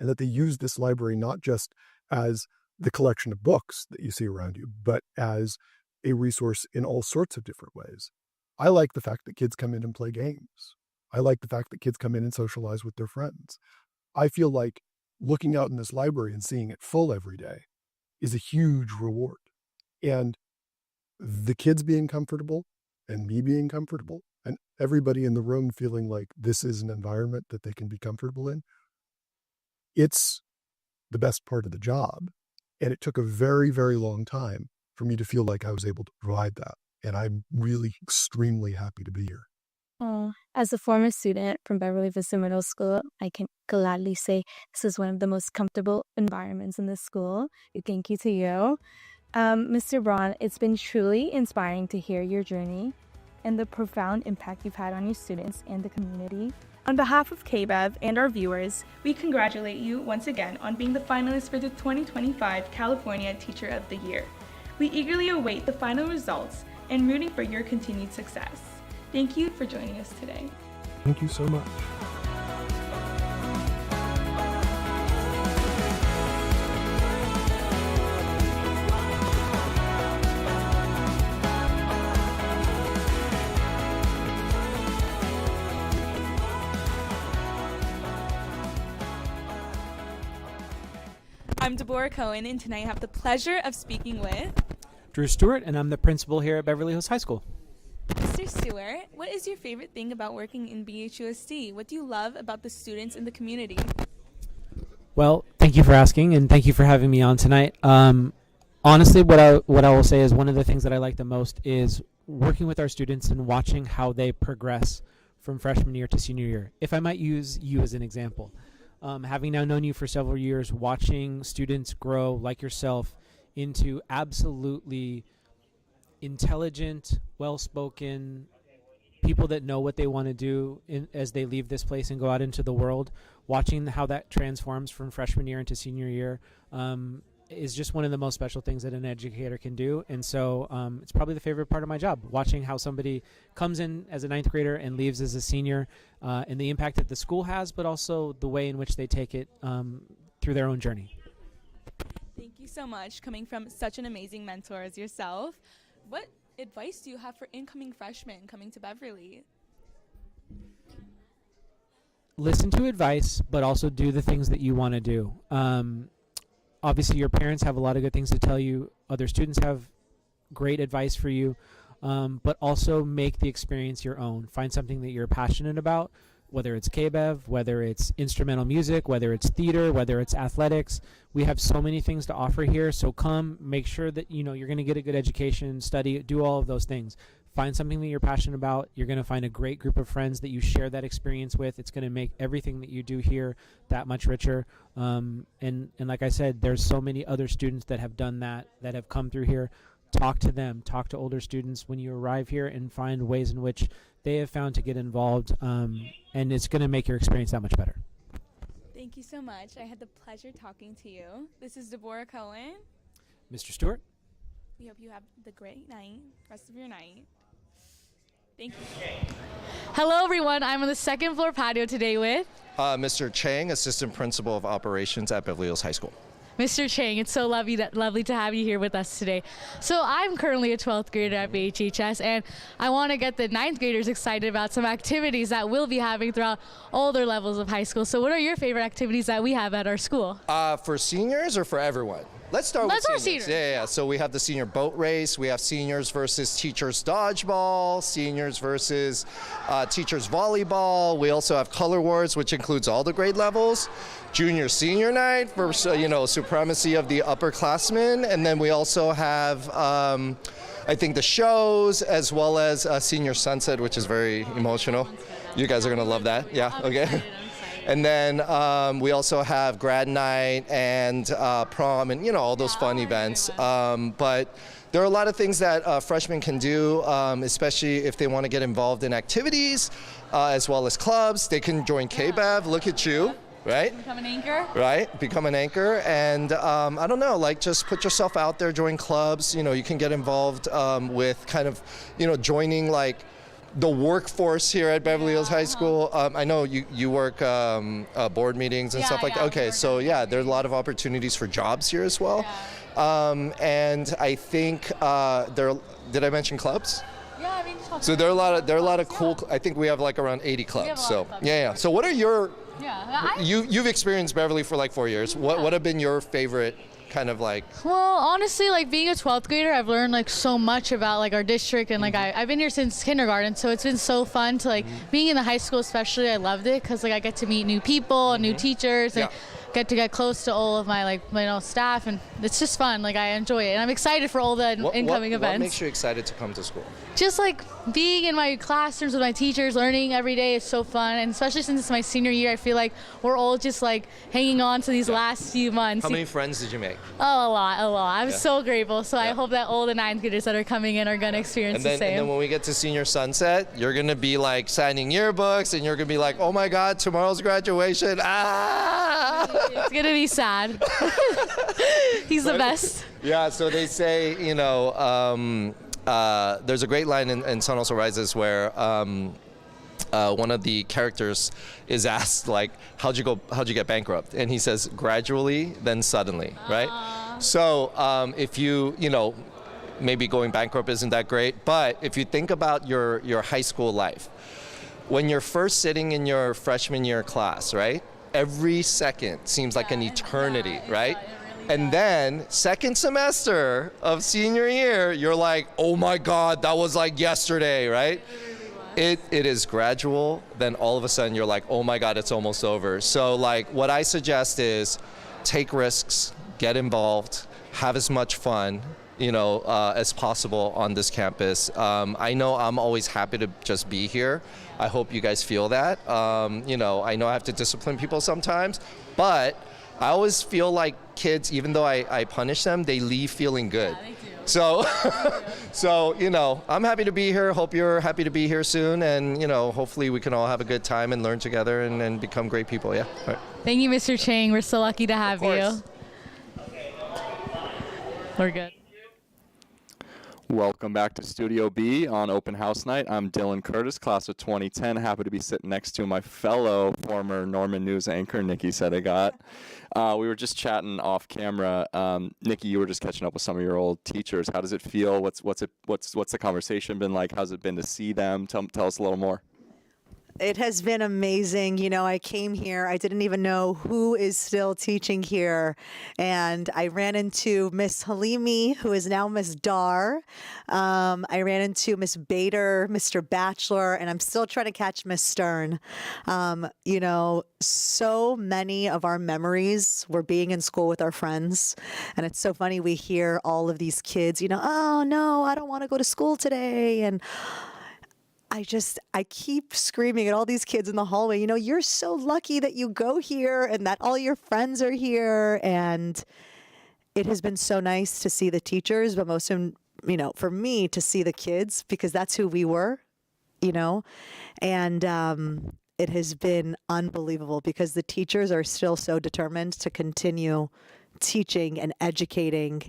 S13: and that they use this library not just as the collection of books that you see around you, but as a resource in all sorts of different ways. I like the fact that kids come in and play games. I like the fact that kids come in and socialize with their friends. I feel like looking out in this library and seeing it full every day is a huge reward. And the kids being comfortable and me being comfortable and everybody in the room feeling like this is an environment that they can be comfortable in, it's the best part of the job. And it took a very, very long time for me to feel like I was able to provide that. And I'm really extremely happy to be here.
S4: Oh, as a former student from Beverly Vista Middle School, I can gladly say this is one of the most comfortable environments in the school. Thank you to you. Mr. Braun, it's been truly inspiring to hear your journey and the profound impact you've had on your students and the community.
S12: On behalf of KBEV and our viewers, we congratulate you once again on being the finalist for the 2025 California Teacher of the Year. We eagerly await the final results and rooting for your continued success. Thank you for joining us today.
S13: Thank you so much.
S12: I'm Deborah Cohen, and tonight I have the pleasure of speaking with
S11: Drew Stewart, and I'm the principal here at Beverly Hills High School.
S12: Mr. Stewart. What is your favorite thing about working in BHUSD? What do you love about the students and the community?
S11: Well, thank you for asking, and thank you for having me on tonight. Honestly, what I will say is one of the things that I like the most is working with our students and watching how they progress from freshman year to senior year. If I might use you as an example, having now known you for several years, watching students grow like yourself into absolutely intelligent, well-spoken people that know what they want to do as they leave this place and go out into the world, watching how that transforms from freshman year into senior year is just one of the most special things that an educator can do. And so it's probably the favorite part of my job, watching how somebody comes in as a ninth grader and leaves as a senior, and the impact that the school has, but also the way in which they take it through their own journey.
S12: Thank you so much, coming from such an amazing mentor as yourself. What advice do you have for incoming freshmen coming to Beverly?
S11: Listen to advice, but also do the things that you want to do. Obviously, your parents have a lot of good things to tell you. Other students have great advice for you, but also make the experience your own. Find something that you're passionate about, whether it's KBEV, whether it's instrumental music, whether it's theater, whether it's athletics. We have so many things to offer here, so come, make sure that you're going to get a good education, study, do all of those things. Find something that you're passionate about. You're going to find a great group of friends that you share that experience with. It's going to make everything that you do here that much richer. And like I said, there's so many other students that have done that have come through here. Talk to them, talk to older students when you arrive here, and find ways in which they have found to get involved, and it's going to make your experience that much better.
S12: Thank you so much. I had the pleasure talking to you. This is Deborah Cohen.
S11: Mr. Stewart.
S12: We hope you have the great night, rest of your night. Thank you.
S14: Hello, everyone. I'm on the second floor patio today with
S15: Mr. Chang, Assistant Principal of Operations at Beverly Hills High School.
S14: Mr. Chang. It's so lovely to have you here with us today. So I'm currently a 12th grader at BHHS, and I want to get the 9th graders excited about some activities that we'll be having throughout all their levels of high school. So what are your favorite activities that we have at our school?
S15: For seniors or for everyone? Let's start with seniors. Yeah. So we have the senior boat race. We have seniors versus teachers dodgeball, seniors versus teachers volleyball. We also have color wars, which includes all the grade levels. Junior senior night for supremacy of the upperclassmen, and then we also have I think the shows, as well as senior sunset, which is very emotional. You guys are gonna love that. Yeah. Okay. And then we also have grad night and prom and all those fun events. But there are a lot of things that freshmen can do, especially if they want to get involved in activities, as well as clubs. They can join KBEV. Look at you. Right?
S14: Become an anchor?
S15: Right, become an anchor, and I don't know, like just put yourself out there, join clubs. You know, you can get involved with kind of, you know, joining like the workforce here at Beverly Hills High School. I know you work board meetings and stuff like that. Okay, so yeah, there are a lot of opportunities for jobs here as well. And I think did I mention clubs?
S14: Yeah, I mean,
S15: so there are a lot of cool. I think we have like around 80 clubs. So yeah. So what are your you've experienced Beverly for like 4 years. What have been your favorite kind of like?
S14: Well, honestly, like being a 12th grader, I've learned like so much about like our district, and like I've been here since kindergarten, so it's been so fun to like being in the high school especially. I loved it because like I get to meet new people and new teachers and get close to all of my like staff, and it's just fun. Like I enjoy it, and I'm excited for all the incoming events.
S15: What makes you excited to come to school?
S14: Just like being in my classrooms with my teachers, learning every day is so fun, and especially since it's my senior year, I feel like we're all just like hanging on to these last few months.
S15: How many friends did you make?
S14: Oh, a lot. I'm so grateful. So I hope that all the 9th graders that are coming in are gonna experience the same.
S15: And then when we get to senior sunset, you're gonna be like signing yearbooks, and you're gonna be like, oh my God, tomorrow's graduation.
S14: It's gonna be sad. He's the best.
S15: Yeah. So they say, you know. There's a great line in Sun Also Rises where one of the characters is asked like, how'd you get bankrupt? And he says, gradually, then suddenly, right? So if you know, maybe going bankrupt isn't that great, but if you think about your high school life, when you're first sitting in your freshman year class, right? Every second seems like an eternity, right? And then second semester of senior year, you're like, oh my God, that was like yesterday, right? It is gradual. Then all of a sudden you're like, oh my God, it's almost over. So like what I suggest is take risks, get involved, have as much fun, you know, as possible on this campus. I know I'm always happy to just be here. I hope you guys feel that. You know I have to discipline people sometimes, but I always feel like kids, even though I punish them, they leave feeling good. Yeah, they do. So you know, I'm happy to be here. Hope you're happy to be here soon, and you know, hopefully we can all have a good time and learn together and become great people. Yeah. All right.
S14: Thank you, Mr. Chang. We're so lucky to have you. We're good.
S16: Welcome back to Studio B on Open House Night. I'm Dylan Curtis, class of 2010. Happy to be sitting next to my fellow former Norman News anchor, Nikki Sedegat. We were just chatting off camera. Nikki, you were just catching up with some of your old teachers. How does it feel? What's the conversation been like? How's it been to see them? Tell us a little more.
S17: It has been amazing. You know, I came here, I didn't even know who is still teaching here. And I ran into Miss Halimi, who is now Miss Dar. I ran into Miss Bader, Mr. Batchelor, and I'm still trying to catch Miss Stern. You know, so many of our memories were being in school with our friends. And it's so funny, we hear all of these kids, you know, oh no, I don't want to go to school today. And I keep screaming at all these kids in the hallway, you know, you're so lucky that you go here and that all your friends are here. And it has been so nice to see the teachers, but most of, you know, for me to see the kids, because that's who we were, you know, and it has been unbelievable because the teachers are still so determined to continue teaching and educating,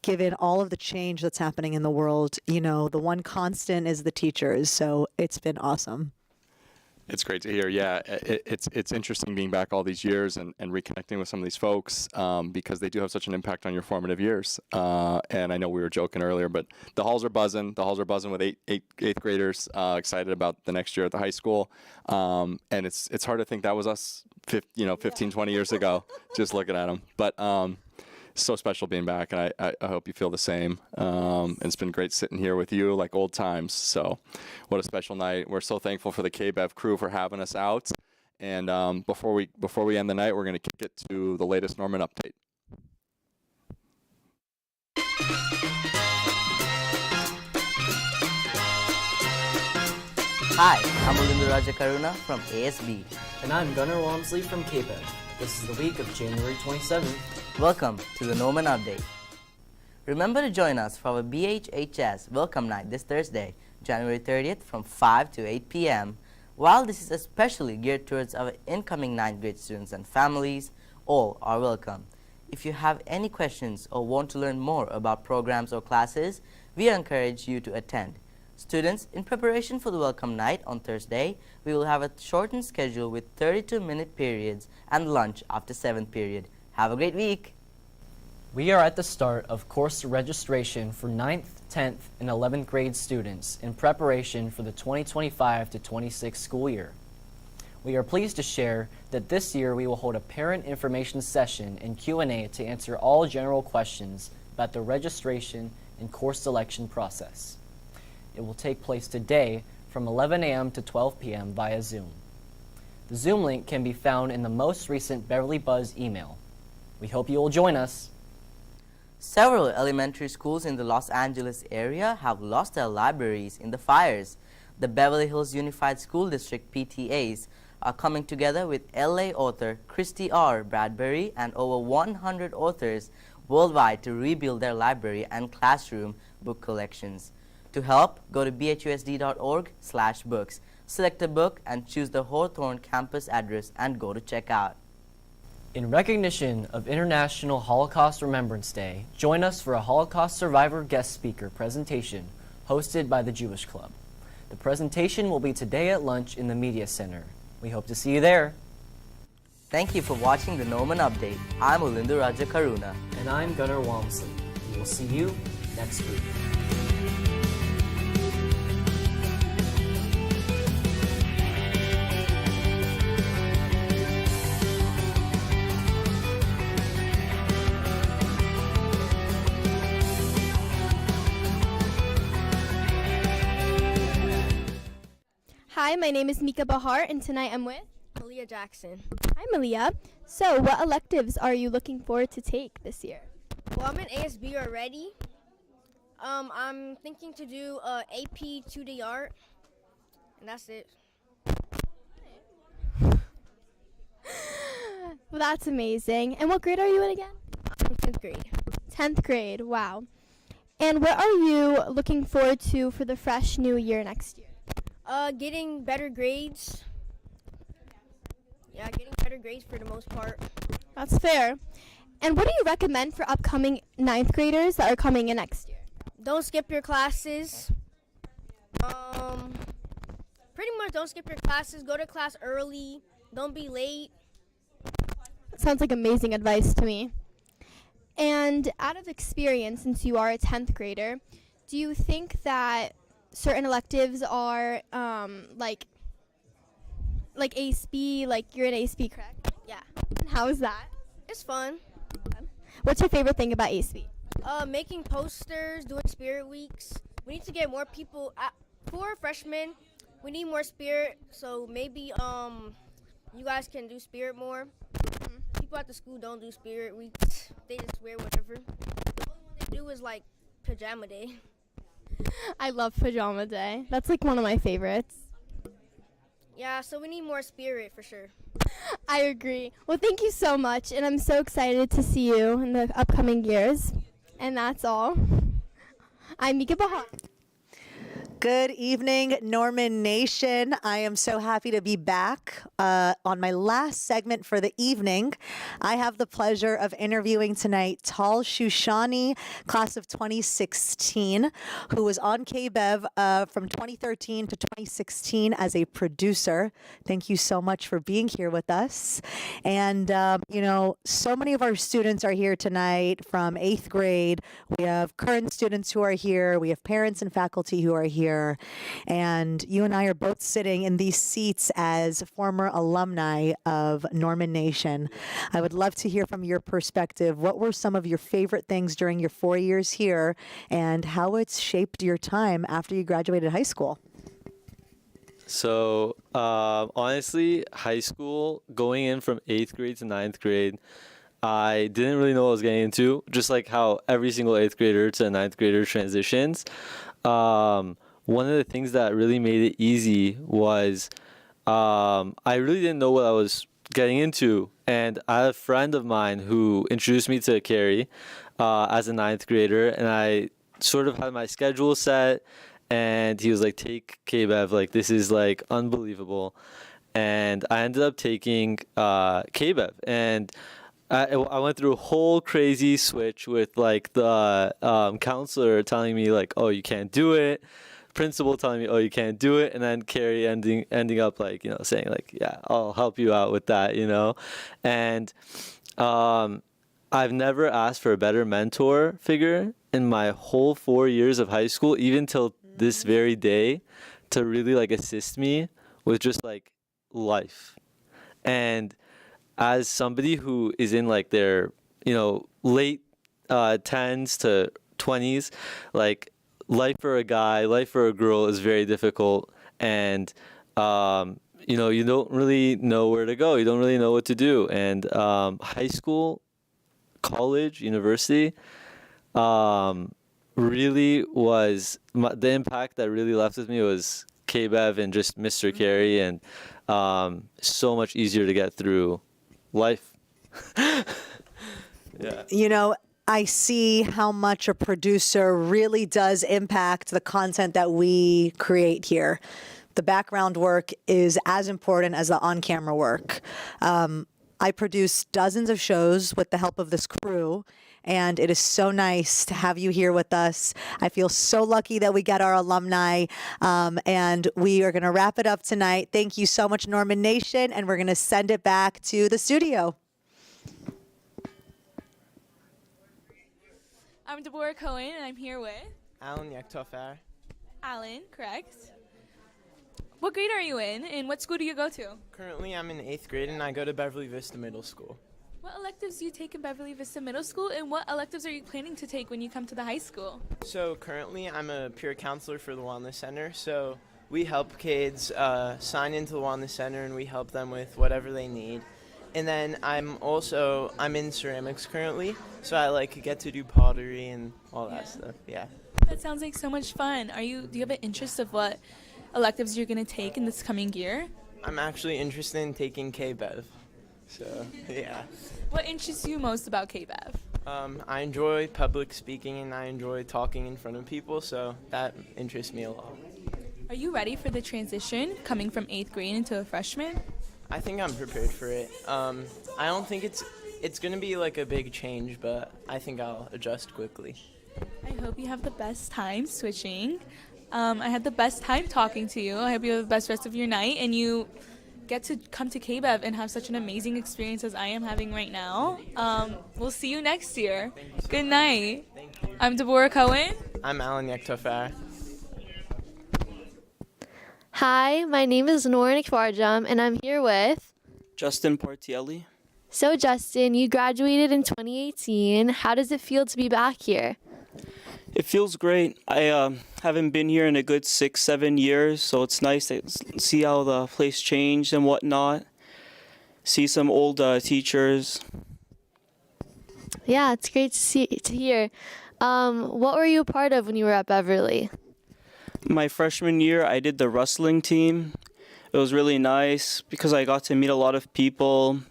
S17: given all of the change that's happening in the world. You know, the one constant is the teachers. So it's been awesome.
S16: It's great to hear. Yeah, it's interesting being back all these years and reconnecting with some of these folks because they do have such an impact on your formative years. And I know we were joking earlier, but the halls are buzzing. The halls are buzzing with eighth graders excited about the next year at the high school. And it's hard to think that was us 15, 20 years ago, just looking at them. But so special being back, and I hope you feel the same. And it's been great sitting here with you like old times. So what a special night. We're so thankful for the KBEV crew for having us out. And before we end the night, we're going to kick it to the latest Norman update.
S18: Hi, I'm Alindu Raja Karuna from ASB.
S19: And I'm Gunnar Walmsley from KBEV. This is the week of January 27th.
S18: Welcome to the Norman Update. Remember to join us for our BHHS Welcome Night this Thursday, January 30th from 5 to 8 p.m. While this is especially geared towards our incoming 9th grade students and families, all are welcome. If you have any questions or want to learn more about programs or classes, we encourage you to attend. Students, in preparation for the Welcome Night on Thursday, we will have a shortened schedule with 32-minute periods and lunch after 7th period. Have a great week!
S10: We are at the start of course registration for 9th, 10th, and 11th grade students in preparation for the 2025 to 26 school year. We are pleased to share that this year we will hold a parent information session and Q&A to answer all general questions about the registration and course selection process. It will take place today from 11 a.m. to 12 p.m. via Zoom. The Zoom link can be found in the most recent Beverly Buzz email. We hope you will join us.
S18: Several elementary schools in the Los Angeles area have lost their libraries in the fires. The Beverly Hills Unified School District PTAs are coming together with LA author Christy R. Bradbury and over 100 authors worldwide to rebuild their library and classroom book collections. To help, go to bhusd.org/books, select a book and choose the Hawthorne campus address and go to checkout.
S10: In recognition of International Holocaust Remembrance Day, join us for a Holocaust survivor guest speaker presentation hosted by the Jewish Club. The presentation will be today at lunch in the Media Center. We hope to see you there.
S18: Thank you for watching the Norman Update. I'm Ulindu Raja Karuna.
S10: And I'm Gunnar Walmsley. We will see you next week.
S7: Hi, my name is Mika Bahar, and tonight I'm with
S8: Malia Jackson.
S7: Hi, Malia. So, what electives are you looking forward to take this year?
S8: Well, I'm in ASB already. I'm thinking to do AP 2D art, and that's it.
S7: Well, that's amazing. And what grade are you in again?
S8: I'm 10th grade.
S7: 10th grade, wow. And what are you looking forward to for the fresh new year next year?
S8: Getting better grades. Yeah, getting better grades for the most part.
S7: That's fair. And what do you recommend for upcoming 9th graders that are coming in next year?
S8: Don't skip your classes. Pretty much don't skip your classes. Go to class early. Don't be late.
S7: Sounds like amazing advice to me. And out of experience, since you are a 10th grader, do you think that certain electives are like ASB, like you're in ASB, correct?
S8: Yeah.
S7: And how is that?
S8: It's fun.
S7: What's your favorite thing about ASB?
S8: Making posters, doing spirit weeks. We need to get more people. For freshmen, we need more spirit, so maybe you guys can do spirit more. People at the school don't do spirit weeks. They just wear whatever. The only one they do is like pajama day.
S7: I love pajama day. That's like one of my favorites.
S8: Yeah, so we need more spirit for sure.
S7: I agree. Well, thank you so much, and I'm so excited to see you in the upcoming years. And that's all. I'm Mika Bahar.
S17: Good evening, Norman Nation. I am so happy to be back on my last segment for the evening. I have the pleasure of interviewing tonight Tal Shushani, class of 2016, who was on KBEV from 2013 to 2016 as a producer. Thank you so much for being here with us. And, so many of our students are here tonight from 8th grade. We have current students who are here. We have parents and faculty who are here. And you and I are both sitting in these seats as former alumni of Norman Nation. I would love to hear from your perspective. What were some of your favorite things during your 4 years here and how it's shaped your time after you graduated high school?
S9: So honestly, high school, going in from 8th grade to 9th grade, I didn't really know what I was getting into, just like how every single 8th grader to 9th grader transitions. One of the things that really made it easy was I really didn't know what I was getting into. And I had a friend of mine who introduced me to Carey. as a ninth grader, and I sort of had my schedule set, and he was like, take KBEV, like this is like unbelievable. And I ended up taking KBEV, and I went through a whole crazy switch with like the counselor telling me like, oh, you can't do it, principal telling me, oh, you can't do it, and then Carey ending up like, saying like, yeah, I'll help you out with that, and I've never asked for a better mentor figure in my whole 4 years of high school, even till this very day, to really like assist me with just like life. And as somebody who is in like their late 10s to 20s, like life for a guy, life for a girl is very difficult, and you don't really know where to go, you don't really know what to do. And high school, college, university really was the impact that really left with me was KBEV and just Mr. Carey, and so much easier to get through life. Yeah.
S17: I see how much a producer really does impact the content that we create here. The background work is as important as the on-camera work. I produce dozens of shows with the help of this crew, and it is so nice to have you here with us. I feel so lucky that we get our alumni, and we are going to wrap it up tonight. Thank you so much, Norman Nation, and we're going to send it back to the studio.
S12: I'm Deborah Cohen, and I'm here with
S1: Alan Yektofer.
S12: Alan, correct. What grade are you in, and what school do you go to?
S1: Currently, I'm in 8th grade, and I go to Beverly Vista Middle School.
S12: What electives do you take in Beverly Vista Middle School, and what electives are you planning to take when you come to the high school?
S1: So currently, I'm a peer counselor for the Wellness Center, so we help kids sign into the Wellness Center, and we help them with whatever they need. And then I'm in ceramics currently, so I get to do pottery and all that stuff. Yeah.
S12: That sounds like so much fun. Do you have an interest of what electives you're going to take in this coming year?
S1: I'm actually interested in taking KBEV. So, yeah.
S12: What interests you most about KBEV?
S1: I enjoy public speaking and I enjoy talking in front of people, so that interests me a lot.
S12: Are you ready for the transition coming from 8th grade into a freshman?
S1: I think I'm prepared for it. I don't think it's going to be like a big change, but I think I'll adjust quickly.
S12: I hope you have the best time switching. I had the best time talking to you. I hope you have the best rest of your night and you get to come to KBEV and have such an amazing experience as I am having right now. We'll see you next year. Good night. I'm Deborah Cohen.
S1: I'm Alan Yektofer.
S5: Hi, my name is Noor Nikfarjam, and I'm here with
S20: Justin Portielli.
S5: So Justin, you graduated in 2018. How does it feel to be back here?
S20: It feels great. I haven't been here in a good 6-7 years, so it's nice to see how the place changed and whatnot. See some old teachers.
S5: Yeah, it's great to hear. What were you a part of when you were at Beverly?
S20: My freshman year, I did the wrestling team. It was really nice because I got to meet a lot of people,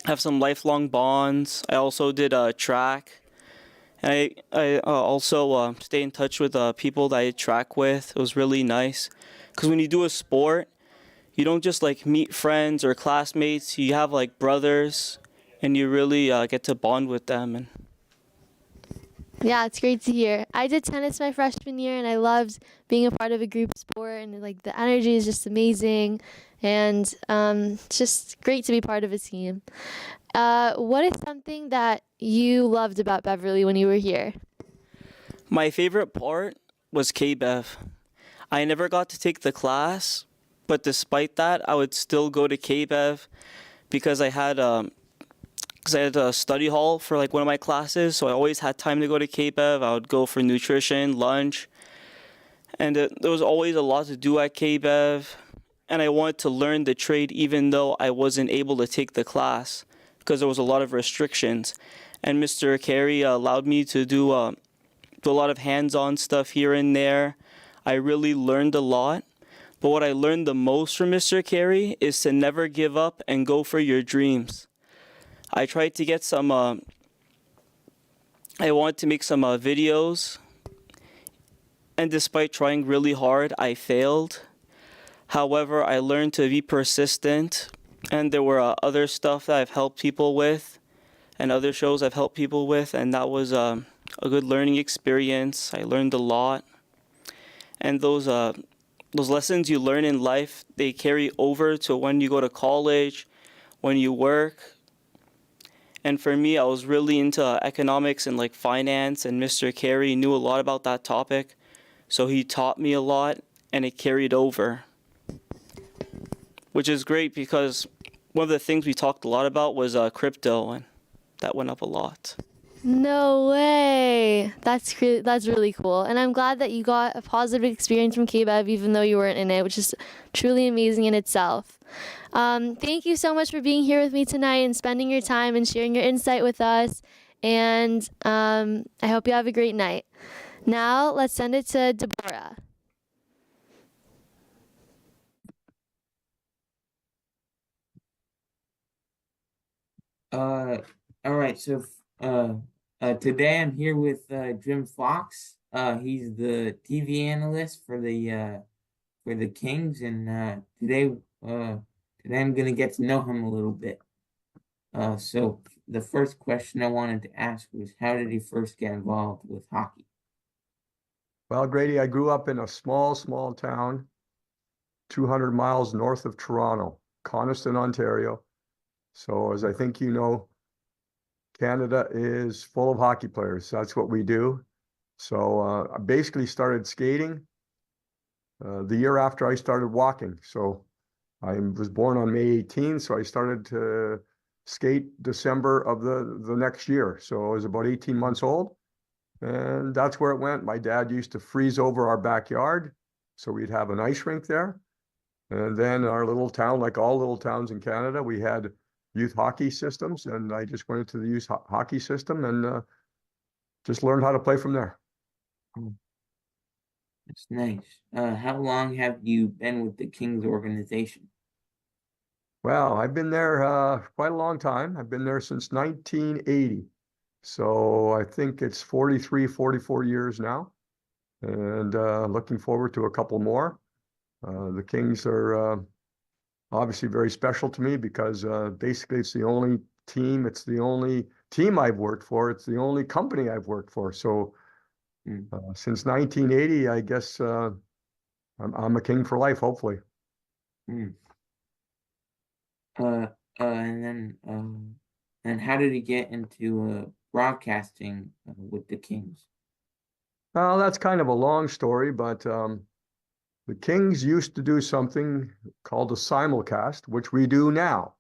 S20: have some lifelong bonds. I also did track. I also stay in touch with people that I track with. It was really nice because when you do a sport, you don't just meet friends or classmates. You have brothers, and you really get to bond with them.
S5: Yeah, it's great to hear. I did tennis my freshman year, and I loved being a part of a group sport, and the energy is just amazing, and it's just great to be part of a team. What is something that you loved about Beverly when you were here?
S20: My favorite part was KBEV. I never got to take the class, but despite that, I would still go to KBEV because I had a study hall for one of my classes, so I always had time to go to KBEV. I would go for nutrition, lunch, and there was always a lot to do at KBEV, and I wanted to learn the trade even though I wasn't able to take the class because there was a lot of restrictions. And Mr. Carey allowed me to do a lot of hands-on stuff here and there. I really learned a lot, but what I learned the most from Mr. Carey is to never give up and go for your dreams. I tried to get some I wanted to make some videos, and despite trying really hard, I failed. However, I learned to be persistent, and there were other stuff that I've helped people with, and other shows I've helped people with, and that was a good learning experience. I learned a lot, and those lessons you learn in life, they carry over to when you go to college, when you work. And for me, I was really into economics and like finance, and Mr. Carey knew a lot about that topic, so he taught me a lot, and it carried over, which is great because one of the things we talked a lot about was crypto, and that went up a lot.
S5: No way. That's really cool. And I'm glad that you got a positive experience from KBEV even though you weren't in it, which is truly amazing in itself. Thank you so much for being here with me tonight and spending your time and sharing your insight with us. And I hope you have a great night. Now let's send it to Deborah.
S21: All right. So, today I'm here with Jim Fox. He's the TV analyst for the Kings, and today I'm gonna get to know him a little bit. So the first question I wanted to ask was, how did he first get involved with hockey?
S22: Well, Grady, I grew up in a small town, 200 miles north of Toronto, Coniston, Ontario. So as I think you know, Canada is full of hockey players. That's what we do. So I basically started skating the year after I started walking. So I was born on May 18th, so I started to skate December of the next year. So I was about 18 months old, and that's where it went. My dad used to freeze over our backyard, so we'd have an ice rink there. And then our little town, like all little towns in Canada, we had youth hockey systems, and I just went into the youth hockey system and just learned how to play from there.
S21: That's nice. How long have you been with the Kings organization?
S22: Well, I've been there quite a long time. I've been there since 1980. So I think it's 43, 44 years now, and looking forward to a couple more. The Kings are obviously very special to me because basically it's the only team I've worked for. It's the only company I've worked for. So since 1980, I guess I'm a King for life, hopefully.
S21: And how did he get into broadcasting with the Kings?
S22: Well, that's kind of a long story, but the Kings used to do something called a simulcast, which we do now,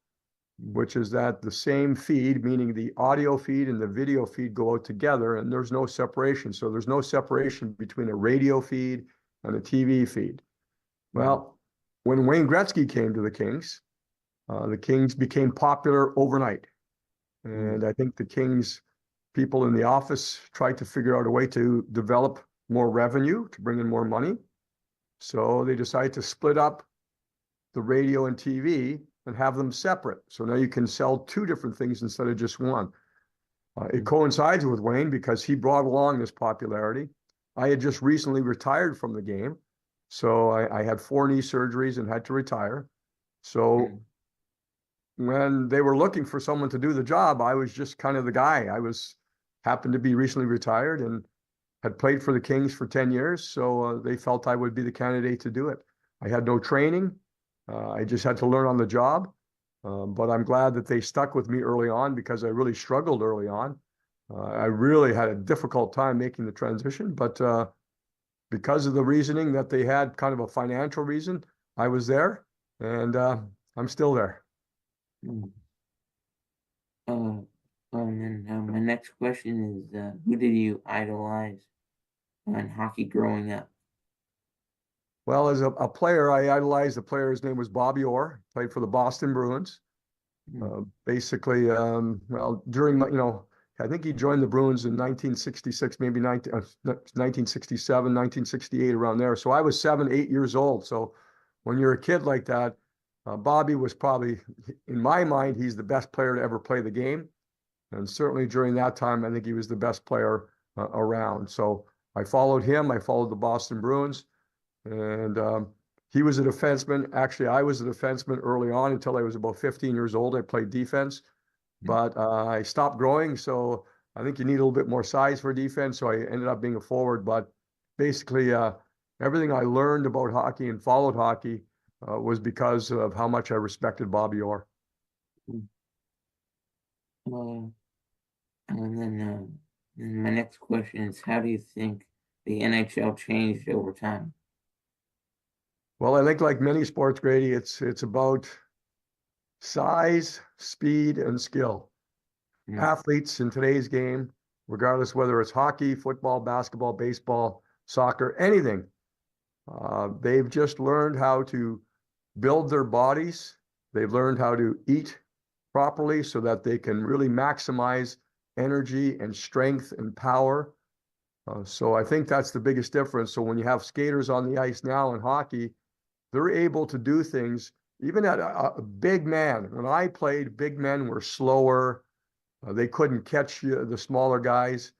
S22: which is that the same feed, meaning the audio feed and the video feed, go out together, and there's no separation. So there's no separation between a radio feed and a TV feed. Well, when Wayne Gretzky came to the Kings became popular overnight. And I think the Kings people in the office tried to figure out a way to develop more revenue, to bring in more money. So they decided to split up the radio and TV and have them separate. So now you can sell two different things instead of just one. It coincides with Wayne because he brought along this popularity. I had just recently retired from the game. So I had 4 knee surgeries and had to retire. So when they were looking for someone to do the job, I was just kind of the guy. Happened to be recently retired and had played for the Kings for 10 years. So they felt I would be the candidate to do it. I had no training. I just had to learn on the job. But I'm glad that they stuck with me early on because I really struggled early on. I really had a difficult time making the transition, but because of the reasoning that they had, kind of a financial reason, I was there, and I'm still there.
S21: And then my next question is, who did you idolize in hockey growing up?
S22: Well, as a player, I idolized a player. His name was Bobby Orr, played for the Boston Bruins. Basically, well, during my, I think he joined the Bruins in 1966, maybe 1967, 1968, around there. So I was 7, 8 years old. So when you're a kid like that, Bobby was probably, in my mind, he's the best player to ever play the game. And certainly during that time, I think he was the best player around. So I followed him. I followed the Boston Bruins. And he was a defenseman. Actually, I was a defenseman early on until I was about 15 years old. I played defense, but I stopped growing. So I think you need a little bit more size for defense. So I ended up being a forward. But basically, everything I learned about hockey and followed hockey was because of how much I respected Bobby Orr.
S21: And then my next question is, how do you think the NHL changed over time?
S22: Well, I think like many sports, Grady, it's about size, speed, and skill. Athletes in today's game, regardless whether it's hockey, football, basketball, baseball, soccer, anything, they've just learned how to build their bodies. They've learned how to eat properly so that they can really maximize energy and strength and power. So I think that's the biggest difference. So when you have skaters on the ice now in hockey, they're able to do things, even at a big man. When I played, big men were slower. They couldn't catch the smaller guys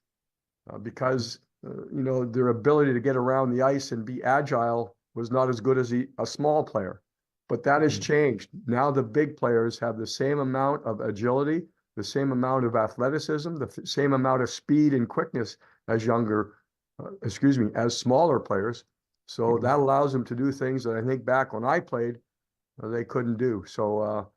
S22: because, their ability to get around the ice and be agile was not as good as a small player. But that has changed. Now the big players have the same amount of agility, the same amount of athleticism, the same amount of speed and quickness as as smaller players. So that allows them to do things that I think back when I played, they couldn't do. So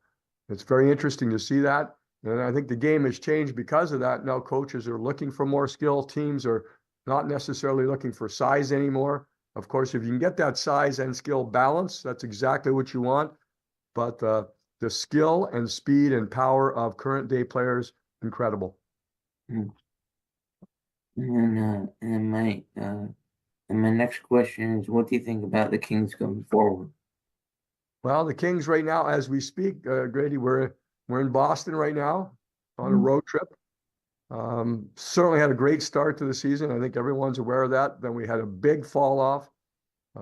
S22: it's very interesting to see that. And I think the game has changed because of that. Now coaches are looking for more skill. Teams are not necessarily looking for size anymore. Of course, if you can get that size and skill balance, that's exactly what you want. But the skill and speed and power of current day players, incredible.
S21: And my next question is, what do you think about the Kings going forward?
S22: Well, the Kings right now, as we speak, Grady, we're in Boston right now on a road trip. Certainly had a great start to the season. I think everyone's aware of that. Then we had a big fall off.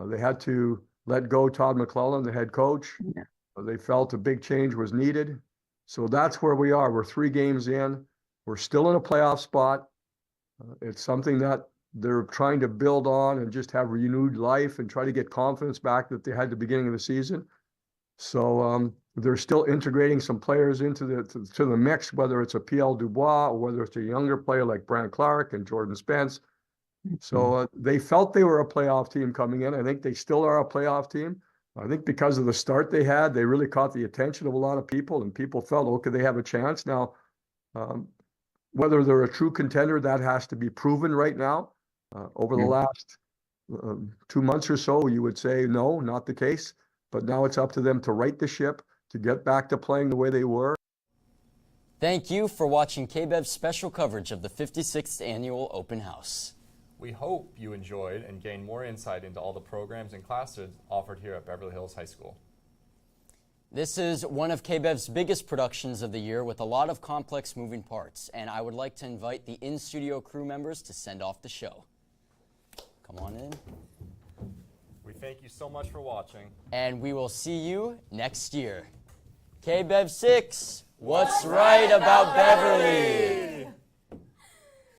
S22: They had to let go Todd McClellan, the head coach.
S21: Yeah.
S22: They felt a big change was needed. So that's where we are. We're 3 games in. We're still in a playoff spot. It's something that they're trying to build on and just have renewed life and try to get confidence back that they had at the beginning of the season. So they're still integrating some players into the mix, whether it's a PL Dubois or whether it's a younger player like Brant Clark and Jordan Spence. So they felt they were a playoff team coming in. I think they still are a playoff team. I think because of the start they had, they really caught the attention of a lot of people, and people felt, okay, they have a chance. Now, whether they're a true contender, that has to be proven right now. Over the last 2 months or so, you would say, no, not the case. But now it's up to them to right the ship, to get back to playing the way they were.
S2: Thank you for watching KBEV's special coverage of the 56th Annual Open House.
S6: We hope you enjoyed and gained more insight into all the programs and classes offered here at Beverly Hills High School.
S2: This is one of KBEV's biggest productions of the year with a lot of complex moving parts, and I would like to invite the in-studio crew members to send off the show. Come on in.
S6: We thank you so much for watching.
S2: And we will see you next year. KBEV 6, what's right about Beverly?